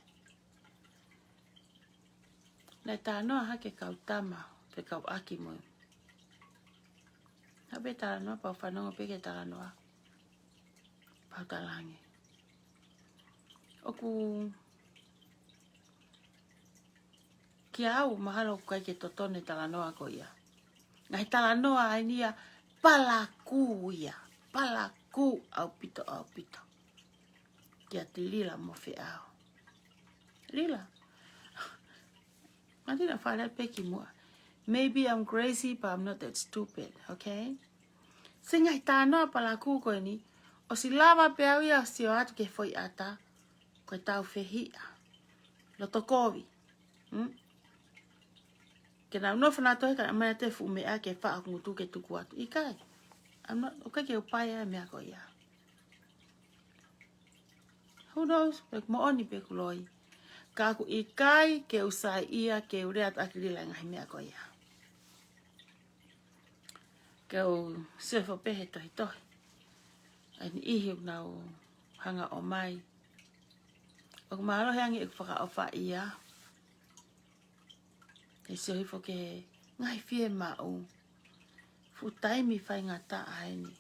Speaker 2: Nei tā noa hake kau tama. Pe kau aki moi. Hape tala noa pau whanongo peke tala noa. Pau talangi. Oku... Ki au mahalo kai ke totone tala noa ko ia. Ngai tala noa ai nia palaku ia. Palaku au pito. Kia te lila mo Fiema'u. Lila. I didn't find that peki mua. Maybe I'm crazy, but I'm not that stupid, okay? Singai tā noa palaku koe ni. O si lava pe au ia si o atu ke foi ata. Koe tau whehia. Lo tokovi. Ke nau no whanatohe ka amai te fu mea ke wha ngutu ke tuku atu. I kai. Okay ke upai ai mea ko ia. Who knows? Pek mo oni pe kuloi. Ka aku I kai ke usai ia ke ureat akilila ngahi mea ko ia. Ke u sefo pehe tohi. Ai ihi nau hanga o mai. O kumaro heangi ik faka'ofa ia. E sio hifo ke ngai Fiema'u. Futai mi fai ngata aini.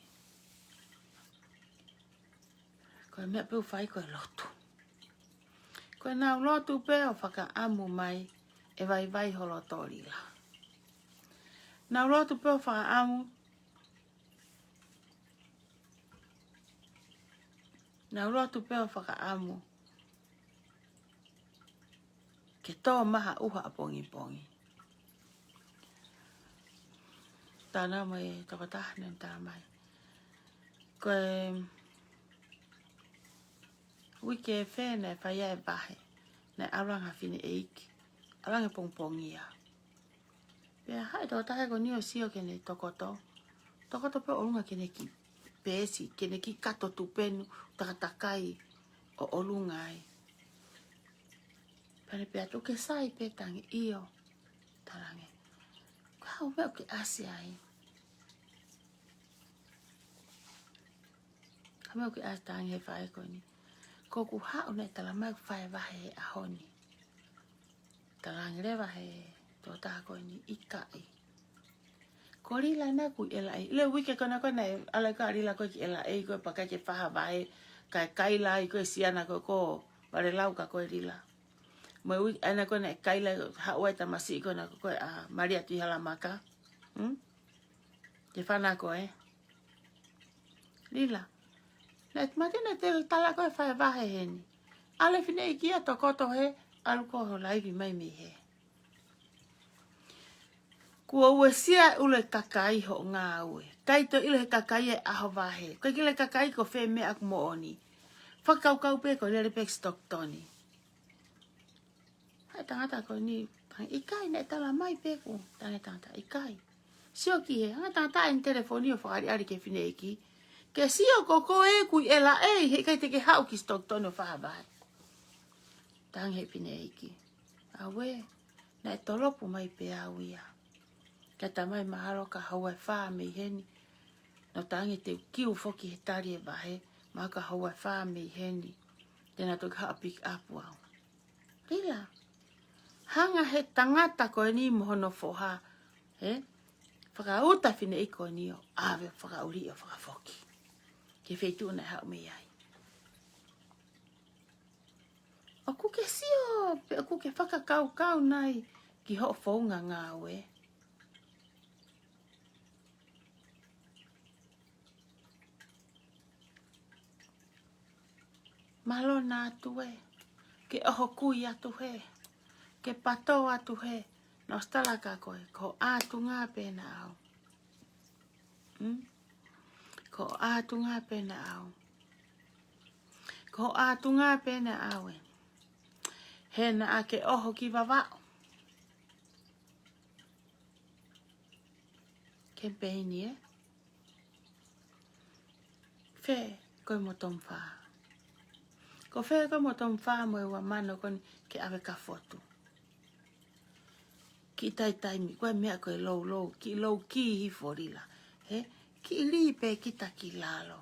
Speaker 2: Koe mea peu fai koe lotu. Koe nau lotu pe o fakaamu mai e vai holo tolila. Nau lotu pe o fakaamu. Nau lotu pe o fakaamu. Ke tō maha uha a pongi pongi. Tāna mai tokotahnen tā mai. Koe wiki e whēne whaia e bahe. Nei aranga whine e iki. Aranga pongpongia. Pea hai tokotahe ko nio sio kene tokoto. Tokoto pe olunga kene ki pēsi. Kene ki kato tupenu takatakai o olunga ai. Pane pea tuke sai petangi iyo. Tarange. Kau meo ki asi ai. Kameo ki asi tangi he whae koni. Koku hao ne tala mai whae wahe e ahoni. Tarange le wahe tō taha koni ikai. Ko rila na kui ela ei. Le wike kona kona e ala ka rila koe ki ela ei koe pakai ke whaha wahe. Kai kaila i koe siana koe ko ware lau ka koe rila. Mo wiki ana kona e kaila haua ta masi kona koe a Maria Tuihala maka. Te whana koe. Rila. Net matine te tala koe whae wahe heni. Ale whine i kia to koto he. Alu koho laivi mai mi he. Kua ue sia ule kakai ho ngā ue. Kaito ile kakai e aho wahe. Koe kile kakai ko whee mea aku mo oni. Whakaukau pe ko lere pek stok toni. Hai tangata ko ni. Ikai ne tala mai peku. Tangata ikai. Sio ki he. Hanga tangata en telefoni o whakari ari ke whine eki. Ke sio koko e kui ela ei. He kai te ke hau ki stok toni o whahabai. Tang he whine eki. Awe. Na e tolopu mai pe au ia. Kata mai mahalo ka haua whaa mei heni. No tangi te kiu foki he tari e wahe. Maha ka haua whaa mei heni. Tēnā toki haa pick up wau. Rila. Hanga he tangata koe ni mohono foha. Whakauta whine i koe ni o. Awe whakauri o whakafoki. Ke wheitu na hau mei ai. O kuke sio. O kuke whakakau nai. Ki ho founga ngā ue. Malo nā atu he. Ke oho kui atu he. Ke pato atu he. No stala ka koe. Ko atu ngā pēna au. Ko atu ngā pēna au. Ko atu ngā pēna au. Hena a ke oho ki wawao. Ke pēni e. Whē koe mo tom whaa. Ko whē koe mo tom whaa mo e wa mano koni ke awe ka fotu. Ki tai taimi, koe mea koe lou, ki lou ki hifo rila. Ki li pe kita ki lalo.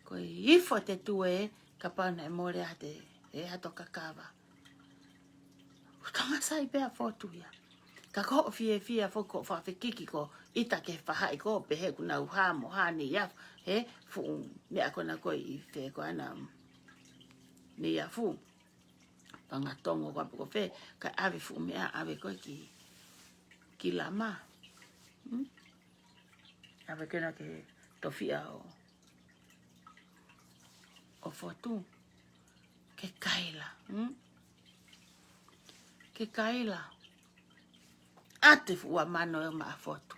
Speaker 2: Koe hifo te tue ka pauna e more ate e hato kakawa. Kanga sai pea fotu ia. Ka ko fia foko whawhikiki ko ita ke whahai ko pehe kuna uha mo hani ia. Fu mea kona koe i whē ko ana ni a fu. Pangatongo kwa poko whē. Ka awe fu mea awe koe ki lama. Awe kena ke tofia o fotu. Ke kaila. Ke kaila. Ate fuwa mano e maa fotu.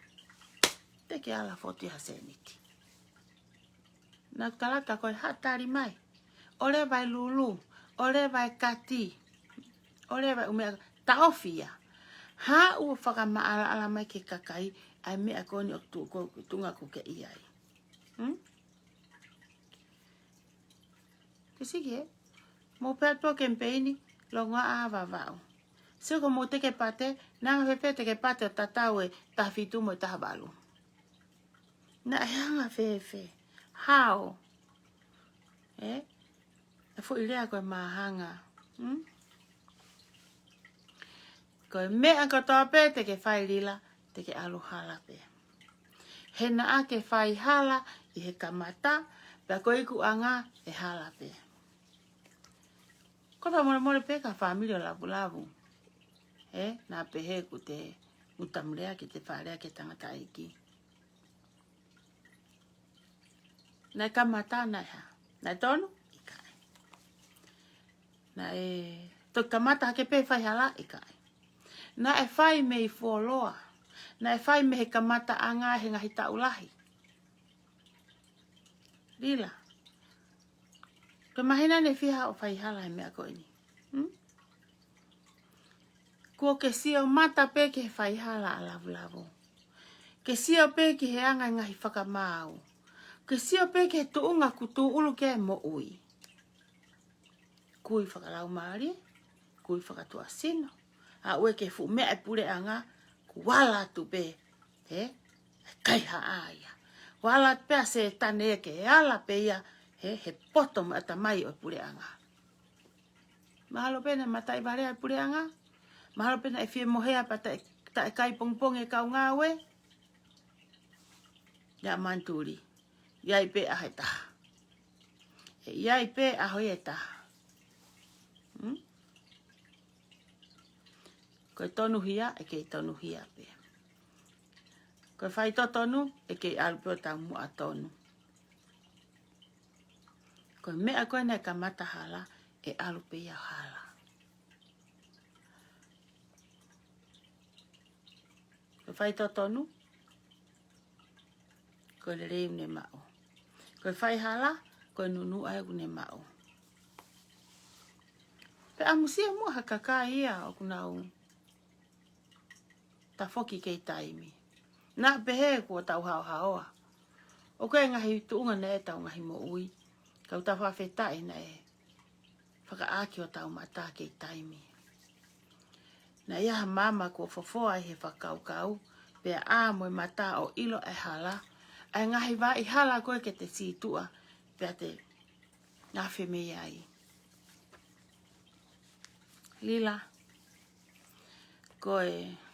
Speaker 2: Te ke ala fotu ha seniti. Na kalata koe hatari mai. Ore vai lulu. Ore vai kati. Ore vai umea taofia. Ha ua fakamaala ala mai ke kakai. Ai mea koni o tunga kuke iai. Kisiki he. Mo peatua kempeini. Longa awa vau. Siko mo teke pate. Nanga fefe teke pate o tatau e tafitu mo i tahabalu. Na hanga fefe. Hao. E fu irea koe mahanga. Koe mea katoa pe teke whai lila. Teke aluhala pe. hena ake whai hala i he kamata, pia koe iku anga e hala pe. Kota mole pe ka familia lavu. Na pehe ku te utamlea ki te wharea ke tangata iki. Nai kamata nai ha. Nai tonu, i kai. Nai to kamata ke pe whai hala, i kai. Nai e whai me i fuoloa. Nai e whai me he kamata anga he ngahi taulahi. Lila. Ke mahina ne whiha o whai hala he mea koe ni. Kua ke sio mata pe ke he whai hala a lavu. Ke sio pe ke he anga ngahi fakama'u. Ke sio pe ke he tuunga ku ulu ke mo ui. Kui whakalau maari, kui whakatu asino. A ue ke fu mea e pure anga, ku wala tu pe. Kai haaya. Wala pe se tane ke ala pe ia, he poto mata mai o pure anga. Mahalo pena matai barea e pure anga. Mahalo pena e fie mohea pa ta e kai pongpong e kau ngawe. Ya manturi. Iai pe aheta. Iai pe ahoeta. Koe tonuhia e kei tonuhia pe. Koe whai totonu e kei alupeo tau mua tonu. Koe mea koe nei ka mata hala e alupea hala. Koe whai totonu, koe le reu ne mao. Koe whai hala, koe nunu ai ne mao. Pe amusia mua ha kakai ia o kunau. Ta foki kei taimi. Na pehe kua tau hao haoa. O koe ngahi tuunga ne e tau ngahi mo ui. Kau ta whawhetai na e. Whakaaki o tau mata kei taimi. Na iaha mama kua fofoa he whakaukau. Pea a moe mata o ilo e hala. Ai ngahi wa i hala koe ke te situa. Pea te ngawhi me ai. Lila. Koe.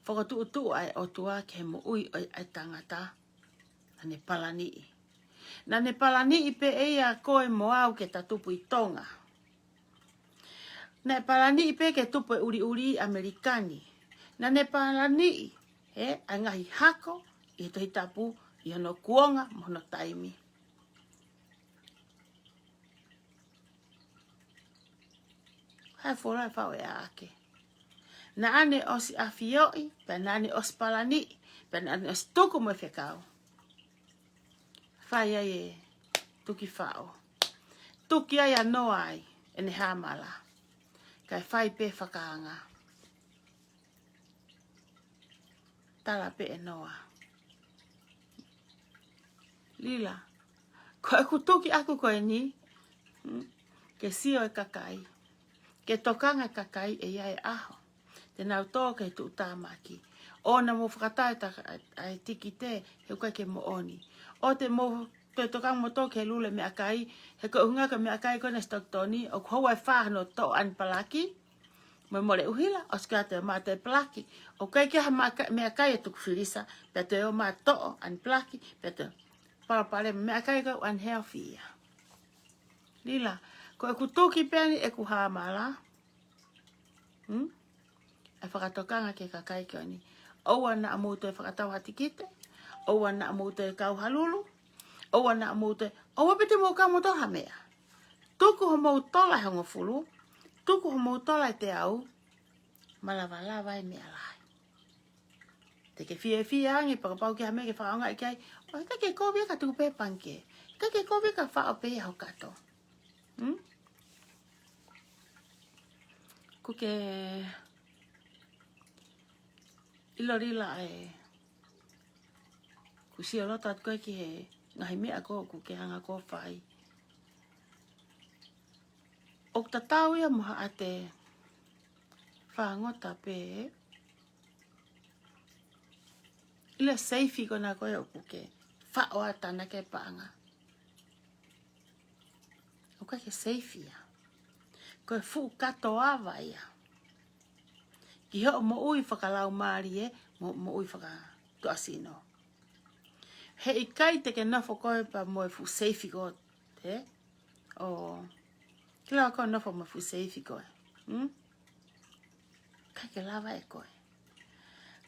Speaker 2: Fakatu'u ai o tua ke mo ui ai tangata. Na ne palanii. Na ne palanii pe eia koe mo au ke ta tupu i Tonga. Na palanii pe ke tupu uri Amerikani. Na ne palanii. Ai ngahi hako. I to hitapu. I hono kuonga. Mono taimi. Hai fora e whao e ake. Na ane osi awhioi. Pe na ane osi palanii. Pe na ane osi tuku mo e whekau. Whai ai e tuki whao. Tuki ai anoa ai. Ene hamala. Kai whai pe fakahanga. Tala pe e noa. Lila. Koe ku tuki aku koe ni. Ke sio e kakai. Ke tokanga kakai e ia e aho. Te nau tō ke tu utamaki. O na mo whakatai ta ai tiki te. He koe ke mo oni. O te mo te tokanga mo tō ke lule me akai. He koe unga ka me akai kone stoktoni. O kua e whahano tō an palaki. Mo mole uhila. O ska te o te palaki. O kai ke ha me akai e tuku whirisa. Pea te o maa tō an palaki. Pea te parapare me akai kau an healthy. Lila. Koe ku tuki peani e ku hamala. E whakatokanga ke kakai kio ni. Oua na amuto e whakatau hatikite. Oua na amuto e kau halulu. Oua na amuto e... Oua pete mo ka mo toha mea. Tuku ho mo tola e hongo fulu. Tuku ho mo tola e te au. Malava e mea lai. Te ke fie angi pakapau ki hame ke whakaonga i kai. O ka ke kovia ka tuku pe panke. Ka ke kovia ka whao pe hau kato. Kuke ilorila e kusia lota at koe ki he ngahi mea ko kuke hanga ko whai. O tatau ia moha a te whangota pe ila seifi kona koe o kuke whao atana ke paanga. O koe ke seifi ia. Koe fu kato awa ia. Ki ho mo ui whakalau maari e, mo ui tu asino. He I kai te ke nofo koe pa moe fu seifi koe. He? O, kila koe nofo ma fu seifi koe. Kai ke lava e koe.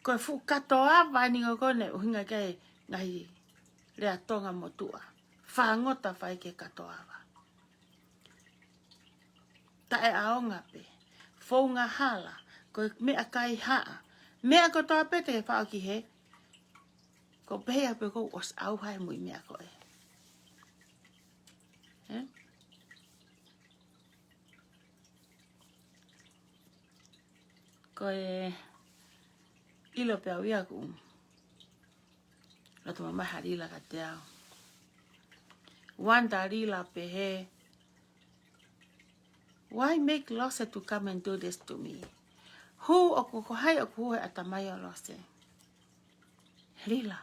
Speaker 2: Koe fu katoa vani ngo kone uhinga kai ngahi rea tonga motua. Whangota whai ke katoa wa. Ta e aonga pe. Founga hala. Koe mea kai haa. Mea kotoa pe te whao ki he. Ko pehea pe kou os au hai mui mea koe. Koe ilo pe au ia ku. Lato mamaha rila ka te au. Wanda rila pe he. Why make Lose to come and do this to me? Who o ko hai o ku he atamai o Lose? Rila.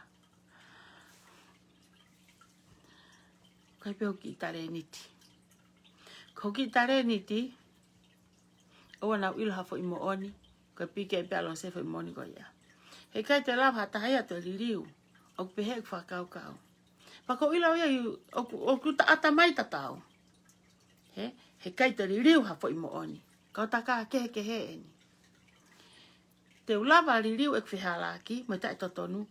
Speaker 2: Koe pe o ki tare niti. Ko ki tare niti. O na ilo hafo imo oni. Koe pike e pe Lose fo imo oni ko ia. He kai te lava hatahaya te liriu. O pehe ku whakau. Pako ilo ia o ku ta atamai tatau. He kai te ririu hafo imo oni. Kau taka kehe eni. Te ulava ririu e kwhihalaki, mai tae totonu,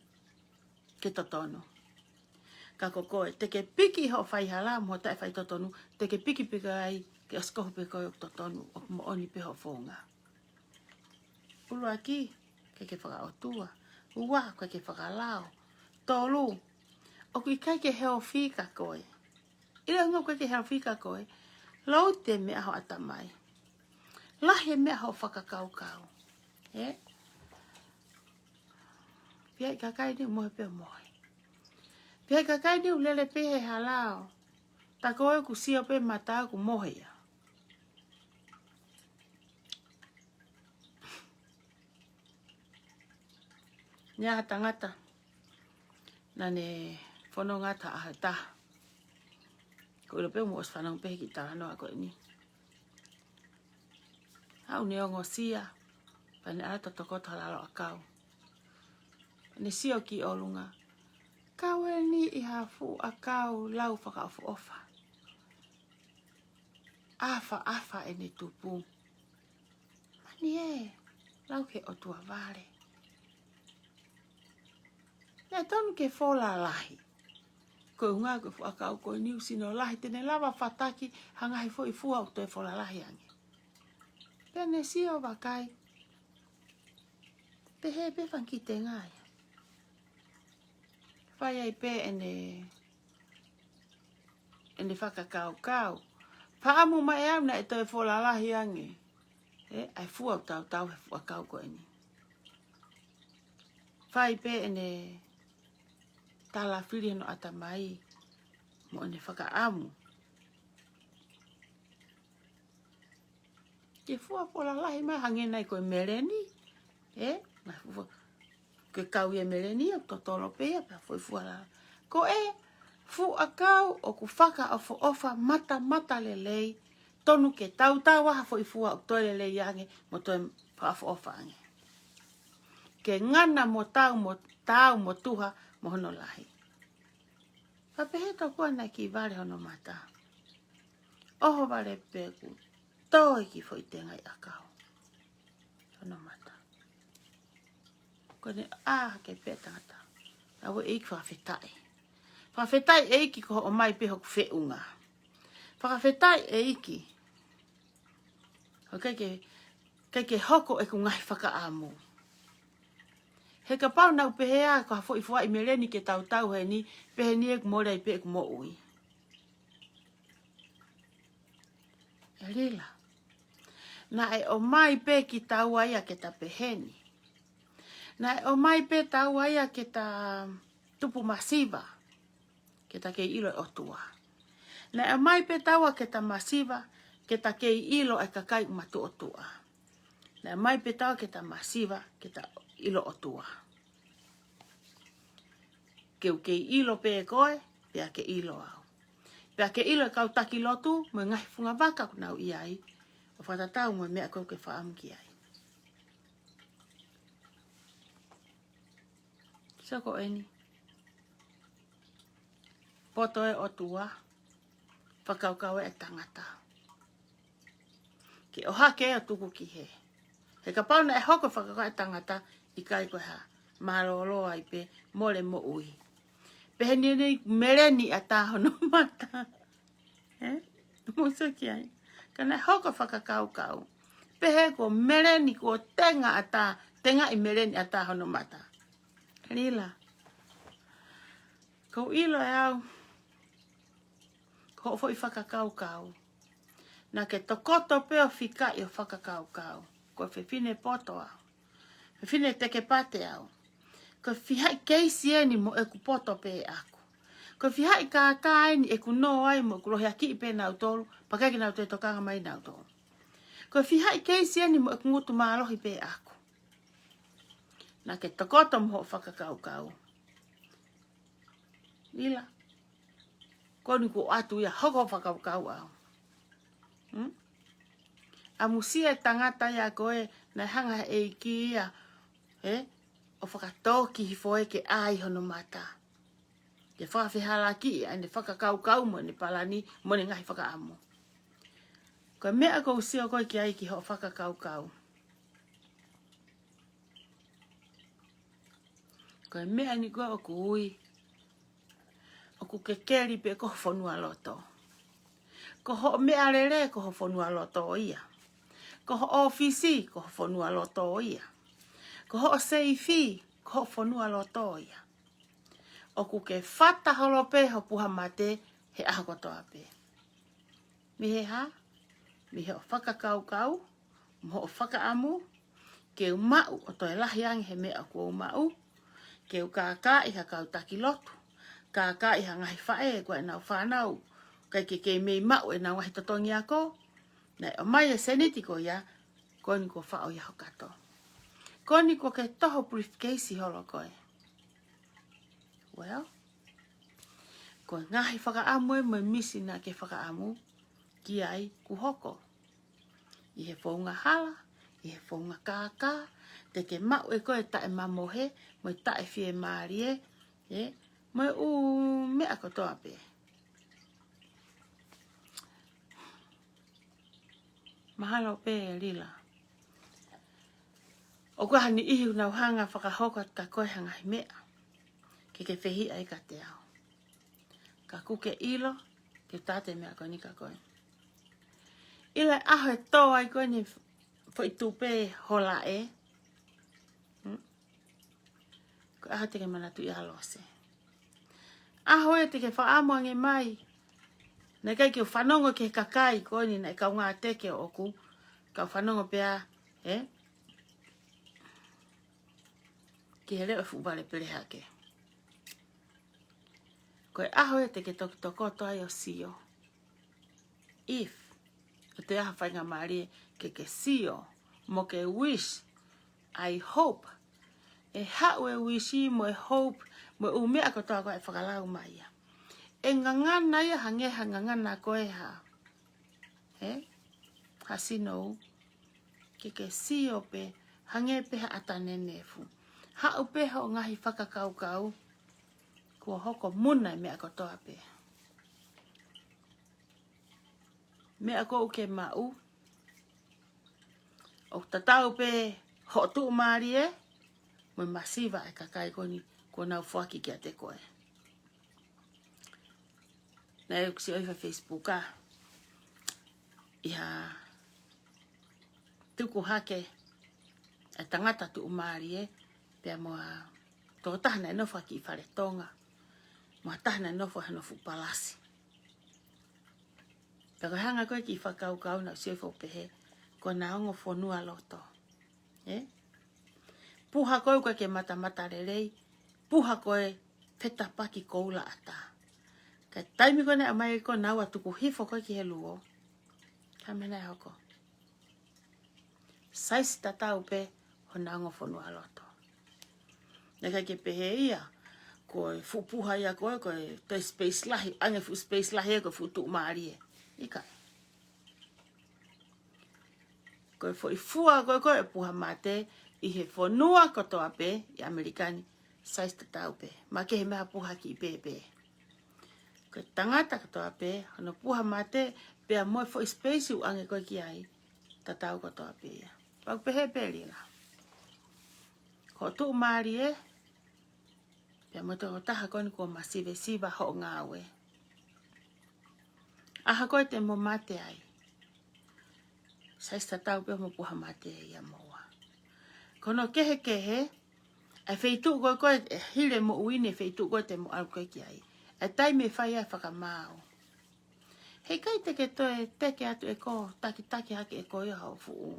Speaker 2: ke totonu. Ka kokoe, te ke piki ho whai hala, mo tae whai totonu, te ke piki ai, ke askohu pe koe o totonu, o mo oni pe ho founga. Ulu aki, ke whakaotua, ua, ke whakalao, tolu, o kui kai ke heo whika koe. Ila ngau ke heo whika koe, lau te mea ho atamai. Lahe mea ho whakakau. Pia I kakai ni mohe pe mohe. Pia I kakai ni ulele pe he halao. Ta koe ku sio pe mata ku mohe ya. Nya tangata. Nane fono ngata ahata. Ko ilo pe mo osfanang pe ki tarano ako ni. Au ne ongo sia. Pane ata tokota lalo akau. Ni sio ki olunga. Kawe ni I hafu akau lau faka'ofa. Afa ene tupu. Mani lau ke otua vale. Nē tonu ke fola lahi. Ko unga ko fu akau ko ni usino lahi tene lava fataki hangahi fo I fua uto'i fola lahi ange. Pene sio wakai. Pehe pe fankite ngai. Fai ai pe ene fakakau. Paamu mai au na etoe fola lahi ange. Ai fua tau he fua kau ko eni. Fai pe ene tala fili no atamai. Mo ene fakaamu. Ke fua fola lahi mai hangena ko meleni. Ke kau ye meleni o totolo pe ya foi fua la. Ko fu akau o ku faka'ofa mata lelei tonu ke tau wa foi fua o toi lelei yange mo toi faka'ofa ange. Ke ngana mo tau mo tuha mo hono lahi. Papehe to kua na ki vale hono mata. Oho vale peku toi ki foi tengai akau. Hono mata. Kone ke petata. Awe ik whawhetai. Whawhetai iki ko o mai peho ku feunga. Whawhetai iki. O ke hoko e ku ngai fakaamu. He ka pau nau pehea ko hafo I fua I meleni ke tau he ni pehe ni e ku mora I pe ku mo ui. E lila. Na e o mai pe ki tau aia ke ta peheni. Na o mai pe tau aia ke ta tupu masiva. Ke ta kei ilo o tua. Na o mai pe tau ke ta masiva. Ke ta kei ilo e kakai umatu o tua. Na o mai pe tau ke ta masiva. Ke ta ilo o tua. Kei ilo pe e koe. Pea ke ilo au. Pea ke ilo e kau taki lotu. Mo ngahi funga waka kunau iai. O whatatau mo mea koe ke whaamki ai. Sako eni. Poto e o tua. Whakaukau e tangata. Ke o hake o tuku ki he. He ka pauna e hoko whakakau e tangata i kai koe ha. Marolo ai pe mole mo ui. Pehe ni mereni a tahono mata. Musa ki ai. Kana hoko whakakau. Pehe ko mereni ko tenga ata. Tenga i mereni a tahono mata. Lila. Ko ilo e au. Ko fo i whakakau. Na ke tokoto peo whika i o whakakau. Ko whiwhine poto au. Whiwhine teke pate au. Ko whihai keisi eni mo e ku poto pe aku. Ko whihai kakaa eni e ku no ai mo ku lohi aki i pe nau tolu. Pakaki nau te tokanga mai nau tolu. Ko whihai keisi eni mo e ku ngutu maalohi pe aku. Na ke tokoto mo whakakau. Lila. Ko ni ku atu ia hoko whakakau au. A musia tangata ia koe na hanga e ki ia. O whakatoki hi foe ke ai hono mata. Ke whakawhihala ki ai ne whakakau mo ne palani mo ne ngahi whakaamu. Ko mea ko usio koe ki ai ki ho whakakau. Ko mea ni koe o ku ui. O ku kekeri pe ko whanua loto. Ko ho mea rere ko ho whanua loto ia. Ko ho ofisi ko ho whanua loto ia. Ko ho seifi ko ho whanua loto ia. O ku ke whata holope ho puha mate he aha kotoa pe. Mihe ha? Mihe o whakakau. Mo o whakaamu. Ke umau o toi lahi ange he mea ko umau. Ke u kakai ha kau taki lotu. Kakai ha ngahi whae ko e nau whanau. Kai ke mei mau e nau ngahi totongi ako. Nei o mai e seniti ko ia. Ko ni ko whao ia hokato. Ko ni ko ke toho briefcase holo koe. Well. Ko ngahi whakaamu e mo misi na ke whakaamu. Ki ai ku hoko. I he founga hala. I he founga kakaa. Te ke mau e koe tae mamohe. Mo tae Fiema'u e. Mo mea kotoa pe. Mahalo pe lila. O kwa hani ihi unau hanga fakahoko ka koe hanga hi mea. Ke whihi ai ka te au. Ka kuke ilo. Ke tate mea koe ni ka koe. Ila aho e tō ai koe ni Tongi Tupe hola e. Ko aho te ke manatu i halose. Aho e te ke whaamuange mai. Nei kai ke whanongo ke kakai koe ni nei kau ngā teke o ku. Kau whanongo pea. Ki he leo fubale pere hake. Koe aho e te ke toki tokoto ai o sio. If. O te aha whainga maari ke sio. Mo ke wish. I hope. E hau e wishi mo e hope. Mo umea kotoa koe e whakalau mai ia. E ngangana ia hangeha ngangana koe ha. Hasino. Ke sio pe. Hange peha atanenefu. Hau peha o ngahi whakakau. Kua hoko muna mea kotoa pe. Mea ko uke mau. O tatau pe ho tu maari e. Mo masiva e kakai koni. Ko nau whaki kia te koe. Nai o kisi oiwa Facebook a. Iha. Tuku hake. E tangata tu maari e. Pea moa. Tō tahana e nofo ki i whare Tonga. Moa tahana e nofo hanofu palasi. Pea koe hanga koe ki i whakau na usiofo pehe. Ko na ongo whanua loto. Puha koe koe ke mata rerei. Puha koe peta paki koula ata. Kai taimi koe ne amai ko nau atuku hifo koe ki he luo. Ka mena e hoko. Saisi tatau pe ho na ongo whanua loto. Neka ke pehe ia. Koe fupuha ia koe te space lahi. Ange fu space lahi e koe futu maari e. Ika. Koe fo i fua koe puha mate. I he whanua kotoa pe. I Amerikani. saista tau pe. Ma ke he mea puha ki pepe. Ko tangata katoa pe, hono puha mate, pea moe fo space u ange koe ki ai. Tatau katoa pe ia. Pau pe he peli la. Ko tu maari e, pea moe toko taha koni ko masiva ho ngawe. Aha koe te mo mate ai. Saista tau pe mo puha mate ia moa. Kono kehe, ai feitu koe hile mo uine feitu koe te mo au koe ki ai. Ai tai me whai ai whakamau. Hei kai teke toe teke atu e ko, taki hake e ko ia hau fuu.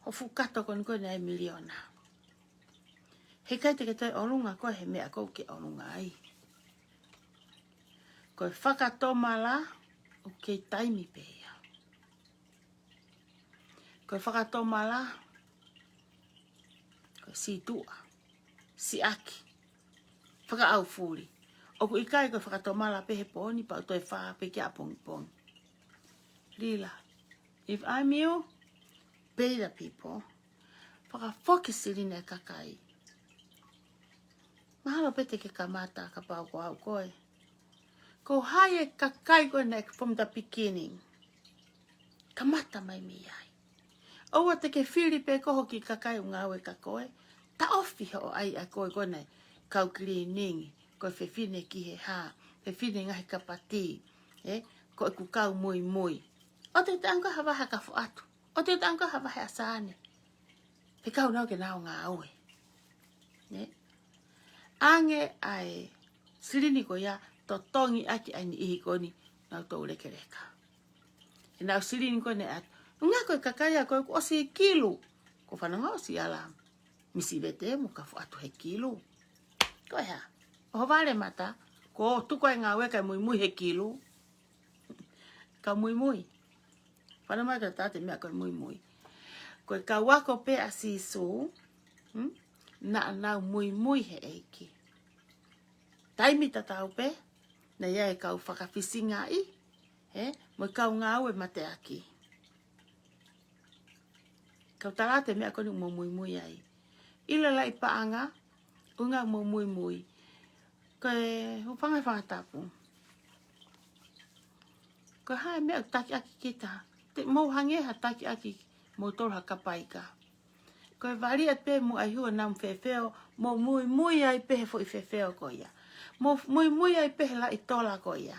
Speaker 2: Ho fu kato koe nei miliona. Hei kai teke toi olunga koe he mea kou ke olunga ai. Koe fakatomala o kei taimi peia. Koe fakatomala, koe si tua, si aki, faka'au furi. Oku ikai koe fakatomala pehe poni pa toi wha pe kia pong. Lila, if I'm you, pay the people, whakafokisiri ne kakai. Mahalo pete ke kamata ka pau ko au koe. Ko hae kakai koe nek from the beginning. Kamata mai mi ai. Oua te ke whiri pe koho ki kakai ungawe ka koe. Ta ofi ho ai a koe koe nei. Kau cleaning. Koe whewhine ki he ha. Whewhine ngahi kapati. Koe ku kau mui. O te anko hawa haka fo atu. O te anko hawa he asane. Pe kau nau ke nao ngā aue. Ange ai sirini ko ia to tongi aki ai ni ihi koni nau toulekeleka. E nau sirini ko ne atu. Nga koe kakaya koe ku osi kilu. Ko whananga osi alam. Misi vete mu ka fu atu he kilu. Koe ha. Oho vale mata. Ko tuko e ngā weka mui he kilu. Ka mui. Whanama ka tate mea koe mui. Koe ka wako pe a sisu. Na nau mui he eiki. Taimi tatau pe. Na ia e kau whakafisinga i. Moi kau ngāwe mate aki. Kau tarate mea koni mo mui ai. Ila lai paanga. Unga mo mui. Koe upanga whangatapu. Koe hae mea taki aki kita. Te mou hangeha taki aki mo tolha kapaika. Koe vari at pe mu ai hua nam whewheo. Mo mui ai pehe fo i whewheo ko ia. Mo mui ai pehe la i tola ko ia.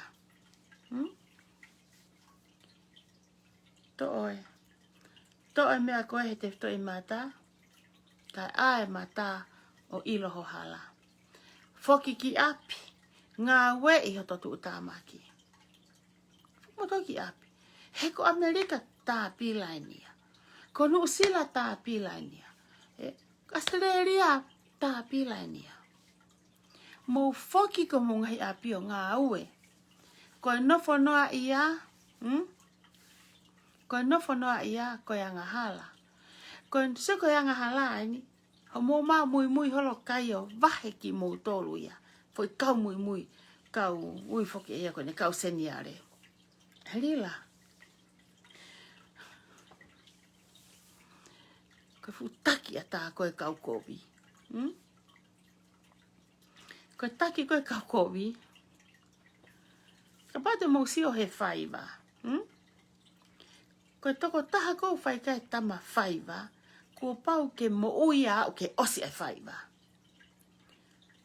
Speaker 2: Toe mea koe he te toi mata. Kai ae mata o iloho hala. Foki ki api. Ngā we i ho totu utamaki. Mo toki api. He ko Amerika tā pilainia. Ko New Zealand tā pilainia. Australia tā pilainia. Mo foki ko mo ngai api o ngā ue. Ko nofo noa ia. Ko nofo noa ia ko anga hala. Ko se ko anga hala ni. Ho mo ma mui holo kai o vahe ki mo tolu ia. Foi kau mui. Kau ui foki ia ko ne kau seniale. Helila. Ko futaki ata koe kau kovi. Ko taki koe kau kovi. Ka pate mo si o he whaiva. Ko toko taha kou whai kai tama whaiva. Ko pau ke mo uia o ke osi ai whaiva.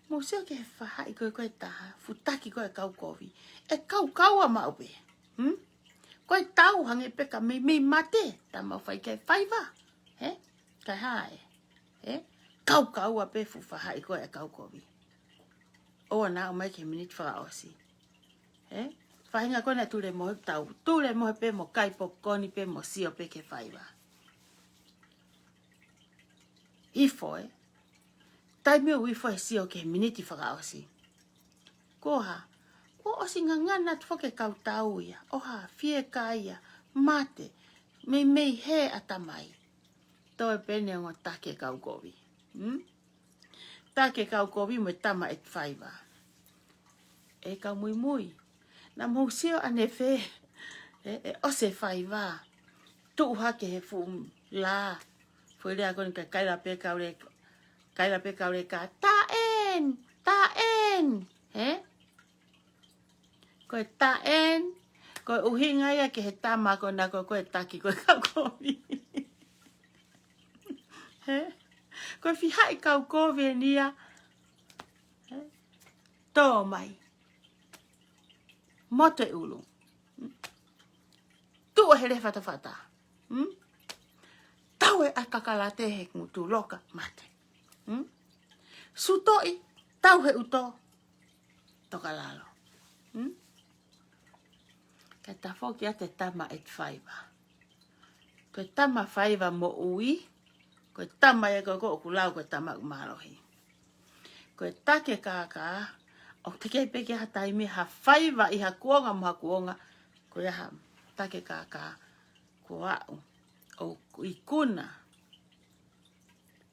Speaker 2: Mo si o ke he whahai koe taha. Futaki koe kau kovi. E kau a maupe. Koe tau hange peka me mate. Tama whai kai whaiva. Kai hae. Kau a pe fu whahai koe a kau kovi. Oa nā o mai ke minute whakaosi. Whahinga koe na tūre mohe tau. Tūre mohe pe mo kai pokoni pe mo sio pe ke whaiva. Ifo taimeo wifo e sio ke minute whakaosi. Koha. Ko osi ngangana tufoke kau tau ia. Oha, fie kaia, mate. Mei he atamai. Toi pene o take kau kovi. Take kau kovi mo tama et whaiva. E kau mui. Na mousio ane fe. Ose whaiva. Tu hake he fu la. Fui rea koni ka kaira pe kau re Kai la pe kauleka taen. He? Koe taen. Koe uhinga ia ke he tama ko na koe taki koe kaukoni. He? Koe fihai kaukovi nia. He? Tō mai. Mote ulu. Tua he fata. Tau e akakala te he mutu loka mate. Suto'i, tau he uto. Toka lalo. Kai ta foki ate tama et faiva. Koe tama faiva mo ui. Koe tama e koe kulau koe tama umalohi. Koe take kakaa. O te kei peke ha taimi ha faiva i ha kuonga mo ha kuonga. Koe ha take kakaa. Kua au. O i kuna.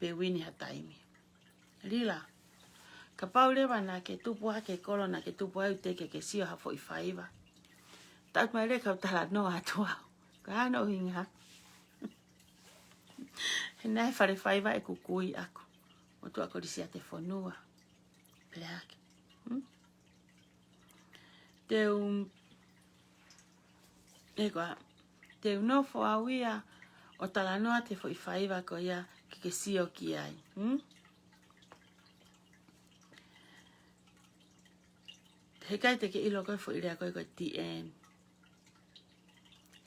Speaker 2: Pe wini ha taimi. Lila. Ka paulewa na ke tupu ha ke kolo na ke tupu au teke ke sio ha fo i faiva. Tak mai reka utala no atua. Ka hana uhinga. He nai whare whaiva e kukui ako. O tu ako risi a te whanua. Pele hake. Te unofo awia o tala noa te whai whaiva ko ia ke sio ki ai. He kai te ke ilo koe whai rea koe TN.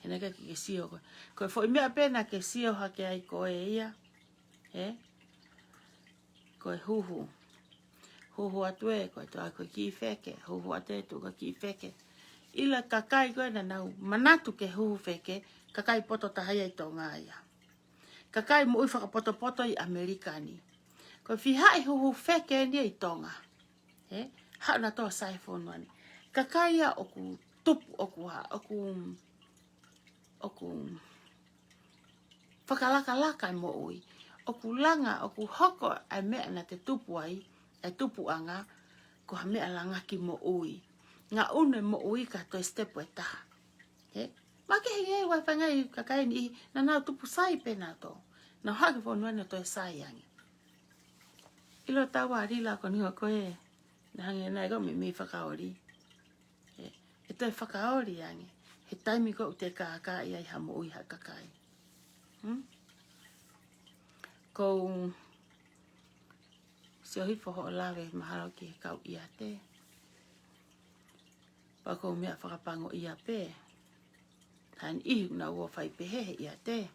Speaker 2: Hena ke sio koe. Koe fo mea pena ke sio hake ai koe ia. He? Koe huhu. Huhu atue koe toa koe ki feke. Huhu ate tu koe ki feke. Ila kakai koe na nau manatu ke huhu feke. Kakai poto tahai ai Tonga ia. Kakai mo ui whakapoto i Amerikani. Koe fihai huhu feke ni i Tonga. He? Hau na toa saifon wani. Kakai ia oku tupu oku whakalaka mo ui. Oku langa, oku hoko ai mea na te tupu ai, ai tupu'anga, ko ha mea langa ki mo ui. Ngā une mo ui ka toi stepu e taha. He? Ma ke hei wai whangai kakai ni na nau tupu sai pena to. Na hake whanua na toi sai ange. Ilo tawa rila ko niho koe. Na hange nai ko mi whakaori. He? E toi whakaori ange. He taimi ko te kakaa i ai hamo ui ha kakai. Ko se o hifo ho lave mahalo ki he kau ia te. Pa ko mea whakapango ia pe. Han ihu na ua whai pehehe ia te.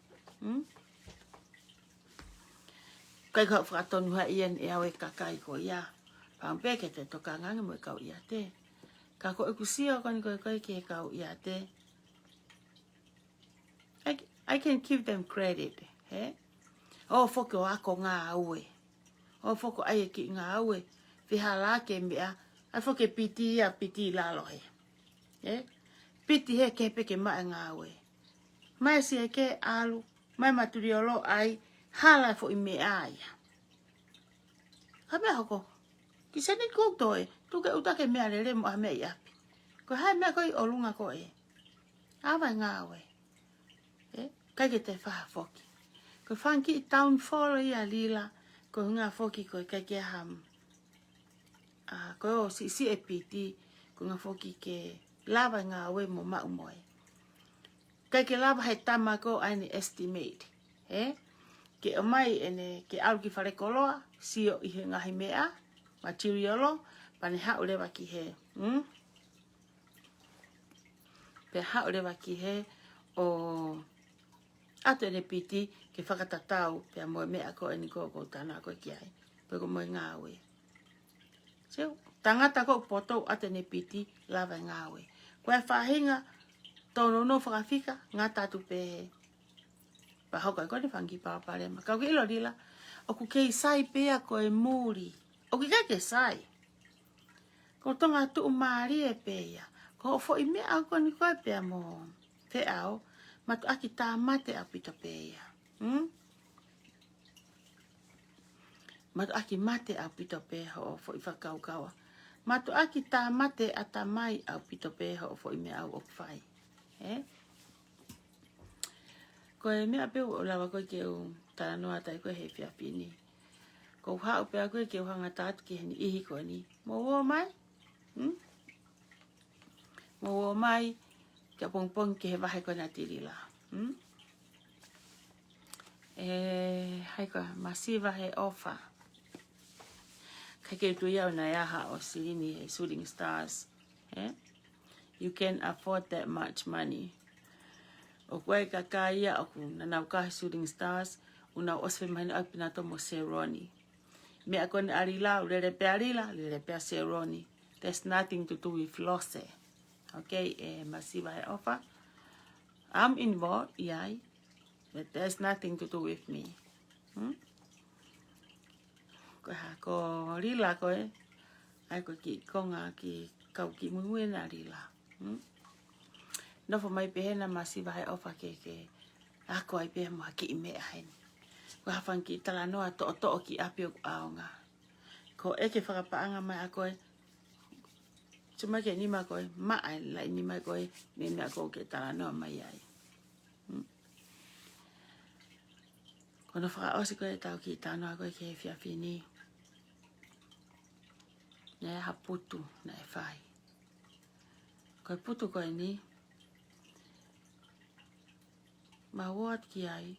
Speaker 2: Kai kau fakatonuhia'i e au e kakai ko ia. Pampe ke te toka ngange mo e kau ia te. Ka ko e kusio koni koe ki he kau ia te. I can give them credit. He? O foko ako ngā aue. O foko ai ki ngā aue. Whiha la ke mea. Ai foko piti lalo he. He? Piti he ke peke mai ngā aue. Mai si ke alu. Mai maturi olo ai. Hala fo i mea aia. Ha mea hoko. Ki seni koutoe. Tuke utake mea lere mo ha mea i api. Ko hai mea koi olunga ko e. Awa ngā aue. Kai ke te whaha foki. Ko whanki i town follow i a lila. Ko ngā foki ko kai ke ham. Ko o si e piti. Ko ngā foki ke lava ngā aue mo mau moe. Kai ke lava hei tama ko aini estimate. He? Ke o mai ene ke au ki whare koloa. Sio i he ngahi mea. Materialo. Pane hau lewa ki he. Pe hau lewa ki he. O ato ene piti ke whakatatau pia moe mea ko eni ko tana ko ki ai. Pe ko moe ngāwe. So, tangata ko poto ato ene piti lava ngāwe. Koe whahinga tono no whakawhika ngā tatu pe pa hoka ko ne whangi pāparema. Kau ke ilo rila o ku kei sai pea ko e muri. O ki kai ke sai. Ko tonga tu umari e pea. Ko fo i mea ko ni koe pea mo te au. Matu aki tā mate a pito pēia. Matu aki mate a pito pēia o fo i whakaukawa. Matu aki tā mate a tā mai a pito pēia o fo i mea au o kwhai. Ko e mea peu o lawa koe ke u tala noa tai koe he whiawhini. Ko hau pe koe ke uhanga tātu ki heni ihi koe ni. Mo mai? Mo mai kia pongpong ki he wahe koe na tirila. Hai koe, masiva he ofa. Kai ke tu iau na iaha o silini he shooting stars. You can afford that much money. O koe kakai ia o ku nanau kahi shooting stars. Una oswe mahina au pinato mo seroni. Mea kone arila, lere pe arila, lere pe seroni. There's nothing to do with loss. Okay, masiva he ofa. I'm involved, yai. But there's nothing to do with me. Ko rila koe. Ai ko ki konga ki kau ki mui na rila. Nofo mai pe hena masiva he ofa ke ako ai pe mo ki me aheni. Ko hafan ki tala noa to ki api o aonga. Ko eke whakapaanga mai a koe. Tuma ke nima koe, maa lai nima koe, me mea koe ke tala noa mai ai. Kono whakaosi koe tau ki tānoa koe ke whiawhini. Nea ha putu na e whai. Koe putu koe ni. Ma woat ki ai.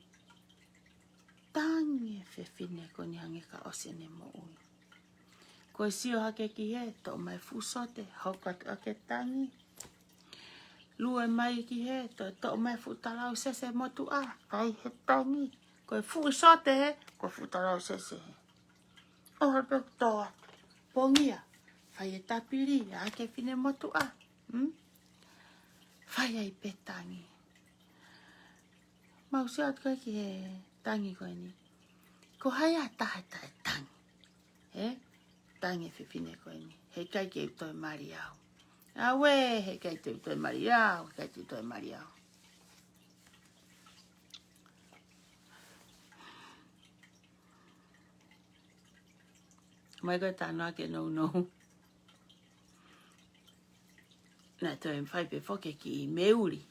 Speaker 2: Tangi whiawhine ko ni hange ka osene mo ui. Koe sio hake ki he, to mai fusote, hokat ake tangi. Lue mai ki he, to mai futalau sese motu a, kai he tangi. Koe fusote he, koe futalau sese he. Oha pek toa, pongia, fai e tapiri, hake fine motu a. Fai ai pe tangi. Mau siat koe ki he tangi koe ni. Ko hai a tahe tangi. Tangi whiwhine koe ni. He kai ke utoi mari au. Awe, he kai te utoi mari au. He kai te utoi mari au. Mai koe tānoa ke nou. Nā toi mwhai pe whoke ki I meuri.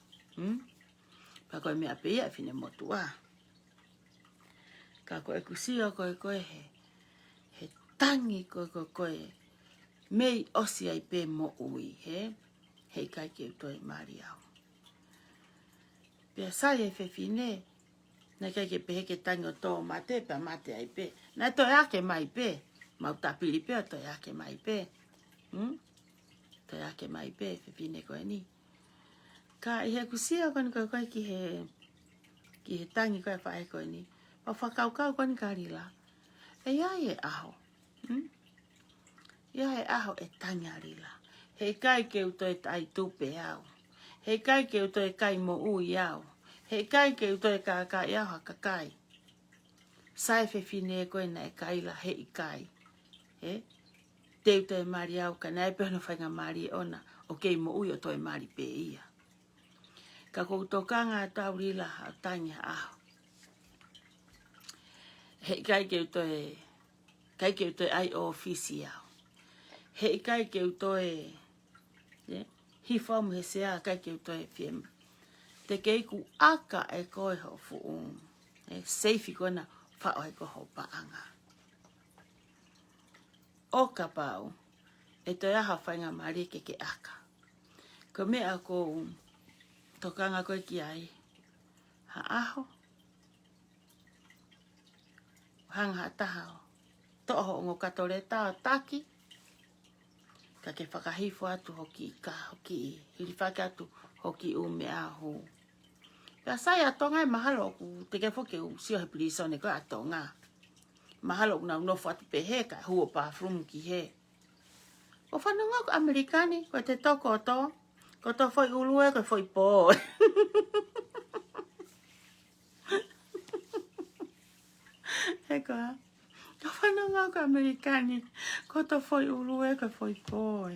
Speaker 2: Pa koe mea pe ia whine motu a. Ka koe kusio koe he. Tangi koe mei osi ai pe mo ui he kai ke toi mari au. Pea sai e whewhine na kai ke pehe ke tangi o tō mate pa mate ai pe. Na toi ake mai pe. Mau tapiri pe o toi ake mai pe. Toi ake mai pe whewhine koe ni. Ka I he kusia koe ki he tangi koe whae koe ni. O whakaukau koe ni ka rila. E ai e aho. Ia he aho e tanga rila. He kai ke uto e tai tupe au. He kai ke uto e kai mo ui au. He kai ke uto e kakai au ha kakai. Sai whewhine koe na e kaila he I kai. Te uto e mari au ka nai pehono whainga mari ona. O kei mo ui o to e mari pe ia. Ka kou tokanga tau rila ha tanga aho. He kai ke uto e ai o ofisi au. He kai ke uto e Hifamu he sea kai ke uto e Fiema'u. Te keiku aka e koe ho founga. Seifi kona whao e koho paanga. Oka pau. E toi aha whainga mari ke aka. Ko mea ko tokanga koe ki ai. Ha aho. Hanga taha o. Toho ngo katore tao taki. Ka ke whakahifo atu hoki ka hoki. Hiri whake atu hoki me ahu. Pea sai a tonga e mahalo ku te ke whoke sio he pilisone koe a tonga. Mahalo una unofo atu pe he ka huo pa frum ki he. O whanunga ko Amerikani koe te toko to. Ko to foi ulue koe foi po. He koa. Ko whanunga ko Amerikani. Ko to foi ulue koe foi po.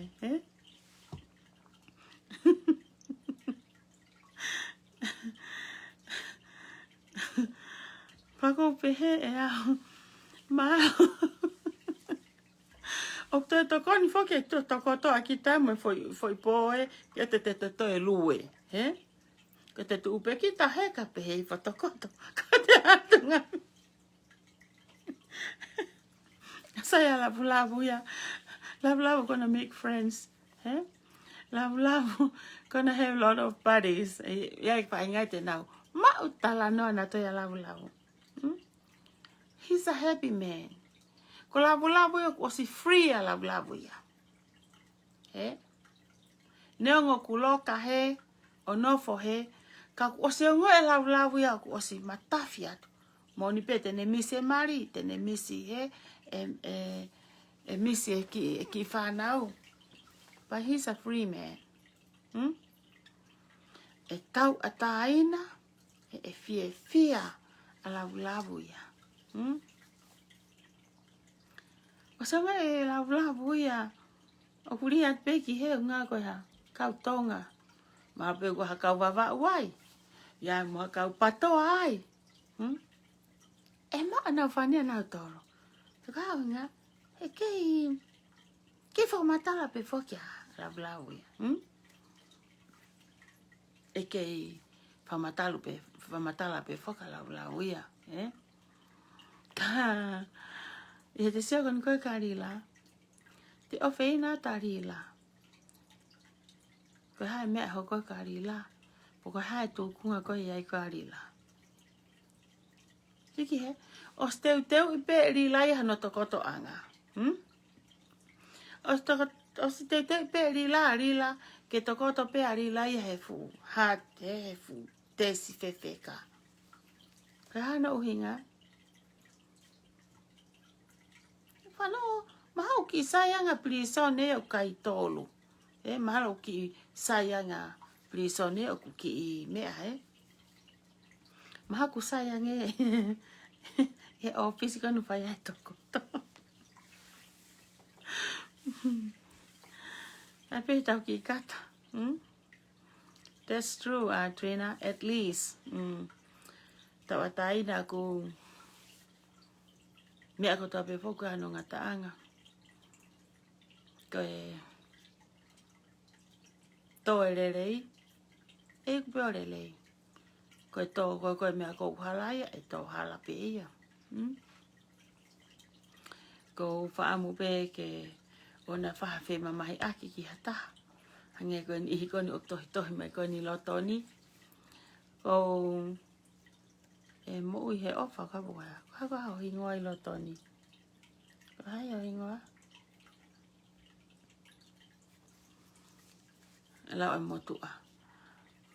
Speaker 2: Pako pehe e au. Mahalo. O te tokoni whoke to toko to aki tamu foi poe kia te to e lue. Ko te tu upe ki ta heka pehe I whatokoto. Ko te atunga. Saya lavu ya. Lavu gonna make friends. Eh? Lavu gonna have a lot of buddies. Ya paingate now. Ma utala no na to ya lavu. He's a happy man. Ko lavu ya was free ya lavu ya. Eh? Neongo kuloka he onofo he ka wasi ngo e lavu ya wasi matafia. Moni pe tene misi mari, tene misi he misi ki whanau. But he's a free man. E tau ataina e fia a lavu ya. Wasanga e lavu ya. O kuri at peki he ngā koe ha kau tonga. Ma pe ko ha kau wawa wai. Ya mo kau patoa ai. E ma ana whania nau toro. Te kau ngā. E kei fakamatala pe fokia lavu ya. E kei fakamatala pe foka lavu ya. Ka. E te seo kon koe karila. Te ofeina tarila. Ko hai mea hoko karila. Poko hai tūkunga koe iai karila. Tiki he. O steu i pe rila iha no tokoto'anga. O steu i pe rila. Ke tokoto pe rila iha he fu. He fu. Tesi fefeka. Ka hana uhinga. Whanau. Mahau ki sayanga plisone o kai tolu. Mahau ki sayanga plisone o ki mea Mahau ku sayanga e office kanu whai ai toko. Ape tau ki kata. That's true, Trina. At least. Tawatai na ku mea ko tape foku ano ngataanga. Koe toe lelei e kupeo lelei koe tō koe mea kou halaia e tō hala pe ia ko whaamu pe ke ona whahawhi mamahi aki ki hataha hange koe ni ihi koni o tohi mai koe ni lotoni ko e mui he ofa ka buaya ko hao hingoa i lotoni ko hai o hingoa lau e motua.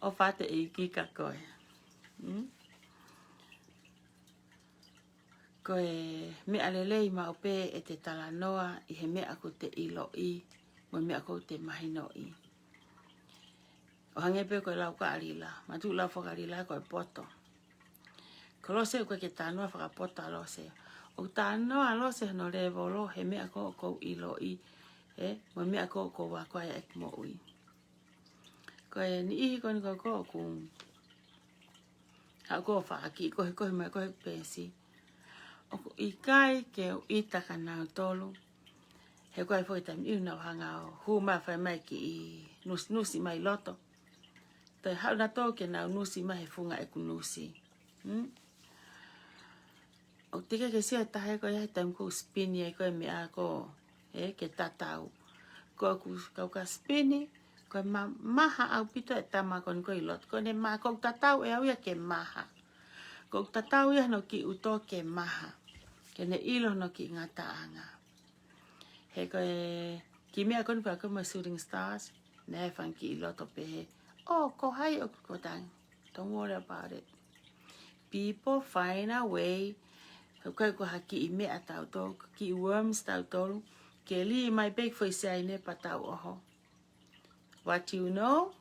Speaker 2: O whate i kika koe. Koe mea lelei mau pe e te talanoa i he mea ko te ilo'i mo mea ko te mahinoi. O hange pe koe lau ka arila. Matu lau whakarila koe poto. Ko lose koe ke tānoa whakapota lose. O tānoa lose no revolo he mea ko ilo'i. Mo mea ko wakoia ek mo ui. Koe ni ihi koni ko ku hako whaaki kohe mai kohe pēsi. O i kai ke o itaka nau tolu. He koe fwoi tam iu nau hanga o hu maa whai mai ki i nusi mai loto. Toi hau na tō ke nau nusi mai he funga e ku nusi. O tika ke sia tahe koe hai tam ku spini e koe mea ko ke tatau. Koe ku kau ka spini. Koe maha au pito e tama kon koe lot. Koe ne maha kou tatau e au ia ke maha. Kou tatau ia no ki uto ke maha. Ke ne ilo no ki ngataanga. He koe ki mea kon koe koe shooting stars. Ne fan ki iloto pe he. Oh, ko hai o ko tang. Don't worry about it. People find a way. Koe ko haki i mea tau tō. Ki worms tau tō. Ke li mai bake for isai ne patau oho. What you know,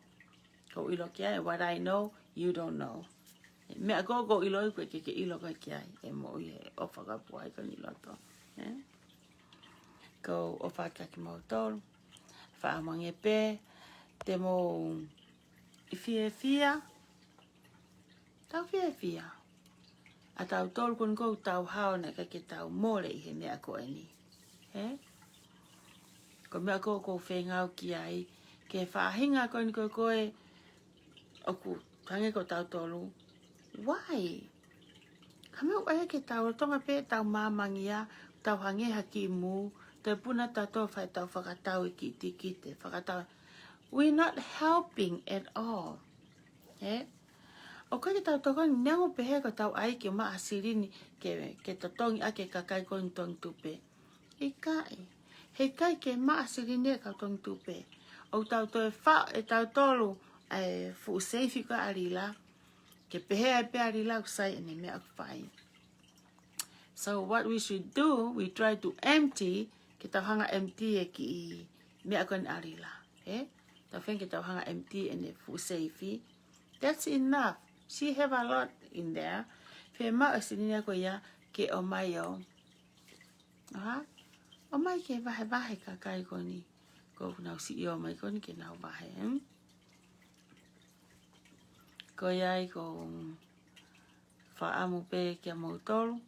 Speaker 2: ko ilo kia, what I know, you don't know. Mea ko ilo koe ke ilo koe kia, e mo i he ofa ka puai ko ni loto. Ko ofa ka ki mau tolu, whaamange pe, te mo i fia, tau fia. A tau tolu kon kou tau hao na ka ke tau more i he mea koe ni. Ko mea ko whengau ki ai, ke whahinga koe ni koe o ku tange ko tau tolu. Why? Ka meu ai ke tau tonga pe tau mamangia tau hangeha ki mu, te puna tato whai tau whakatau I ki te whakatau. We're not helping at all. O kai tau tokoni, neango pehe ko tau ai ke maa sirini ke totongi ake kakai koni Tongi Tupe. E kai. He kai ke maa sirini ka Tongi Tupe. O tau to e wha e tau tolu fu seifi ka arila. Ke pehe ai pe arila kusai ene mea kuwhai. So what we should do, we try to empty, ke tau hanga empty e ki mea koni arila. Tau when ke tau hanga empty ene fu seifi. That's enough. She have a lot in there. Fiema'u sinina ko ia ke o mai o. O mai ke vahe kakai koni. Ko nau si o mai koni ke nau vahe. Ko iai ko whaamu pe kia mau tolu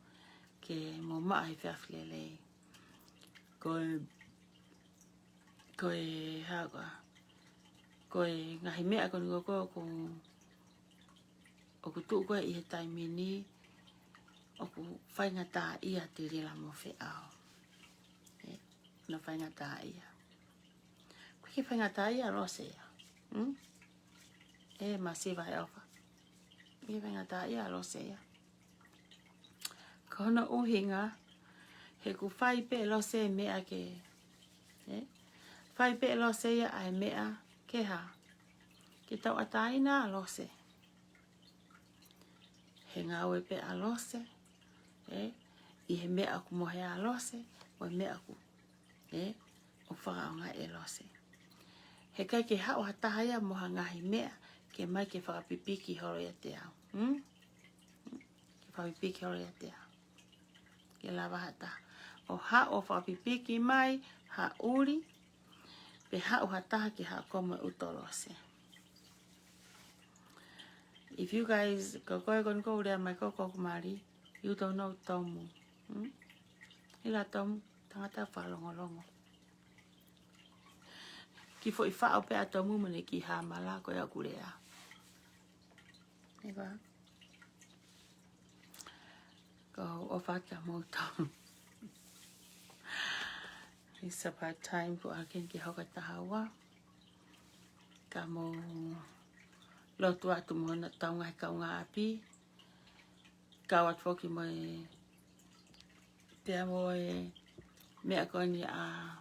Speaker 2: ke mo mahi whiawhilelei. Ko e haga. Ko e ngahi mea koni ko o ku tuu koe I he taimini o ku whaingata ia te rila mo whiau. Na whaingata ia. Koe ki whaingata ia lo se ia. Masiva e ofa. Ki whaingata ia lo se ia. Ko hono uhinga he ku whai pe lo se mea ke. Whai pe lo se ia ai mea ke ha. Ke tau ataina lo se. He ngau e pe alose, I he mea aku mohe alose, o he mea aku, o faka'ofa e lose. He kai ke hao hataha ia moha ngaahi mea, ke mai ke whakapipiki horo ia te au. Ke whakapipiki horo ia te au. Ke lava hataha. O hao whakapipiki mai, ha uri, pe hao hataha ke hao komo utolose. If you guys go there, my koko kumari, you don't know tomu. Ila tomu, tangata whalongolongo. Ki fo I whao pe a tomu mene ki hamala ko ia kurea. Eba. Ko o whaka mo tomu. It's about time ko aken ki hoka tahawa. Ka mo lotu atu mo na taunga he kaunga api. Kawat foki mo te amo mea koni a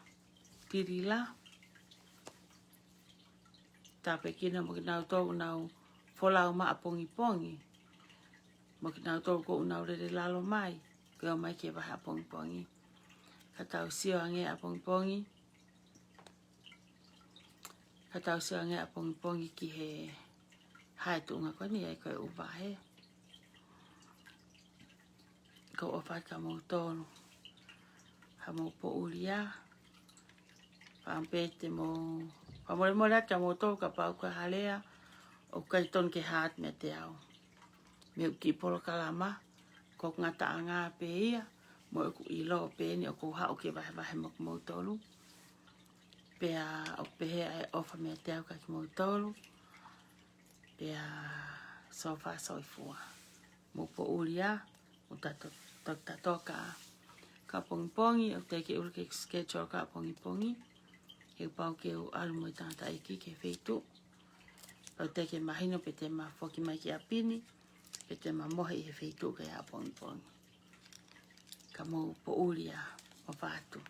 Speaker 2: tirila. Tape kina mo kinau tau unau folau maa pongi. Mo kinau tau ko unau rere lalo mai. Keo mai ke waha pongi. Katau sio ange a pongi. Katau sio ange a pongi ki he hai tunga koni ai koe uwahe. Ko o whai ka mau tonu. Ha mau po uria. Whampete mo. Whamore ka mau tonu ka pau ka halea. O kai ton ke haat me te au. Me uki polo kalama. Ko ngata anga pe ia. Mo uku ilo pe ni o ko hao ke wahe mo mau tonu. Pea o pehe ai ofa me te au ka ki mau tonu. Pea sofa soifua. Mo po uria. O tatoka ka pongi, o te ke ulu ke schedule ka pongi. He pau ke u alu mo I tangata iki ke wheitu. O te ke mahino pe te ma whoki mai ki apini. Pe te ma mohe I he wheitu ka ia pongi. Ka mo po uria o vātu.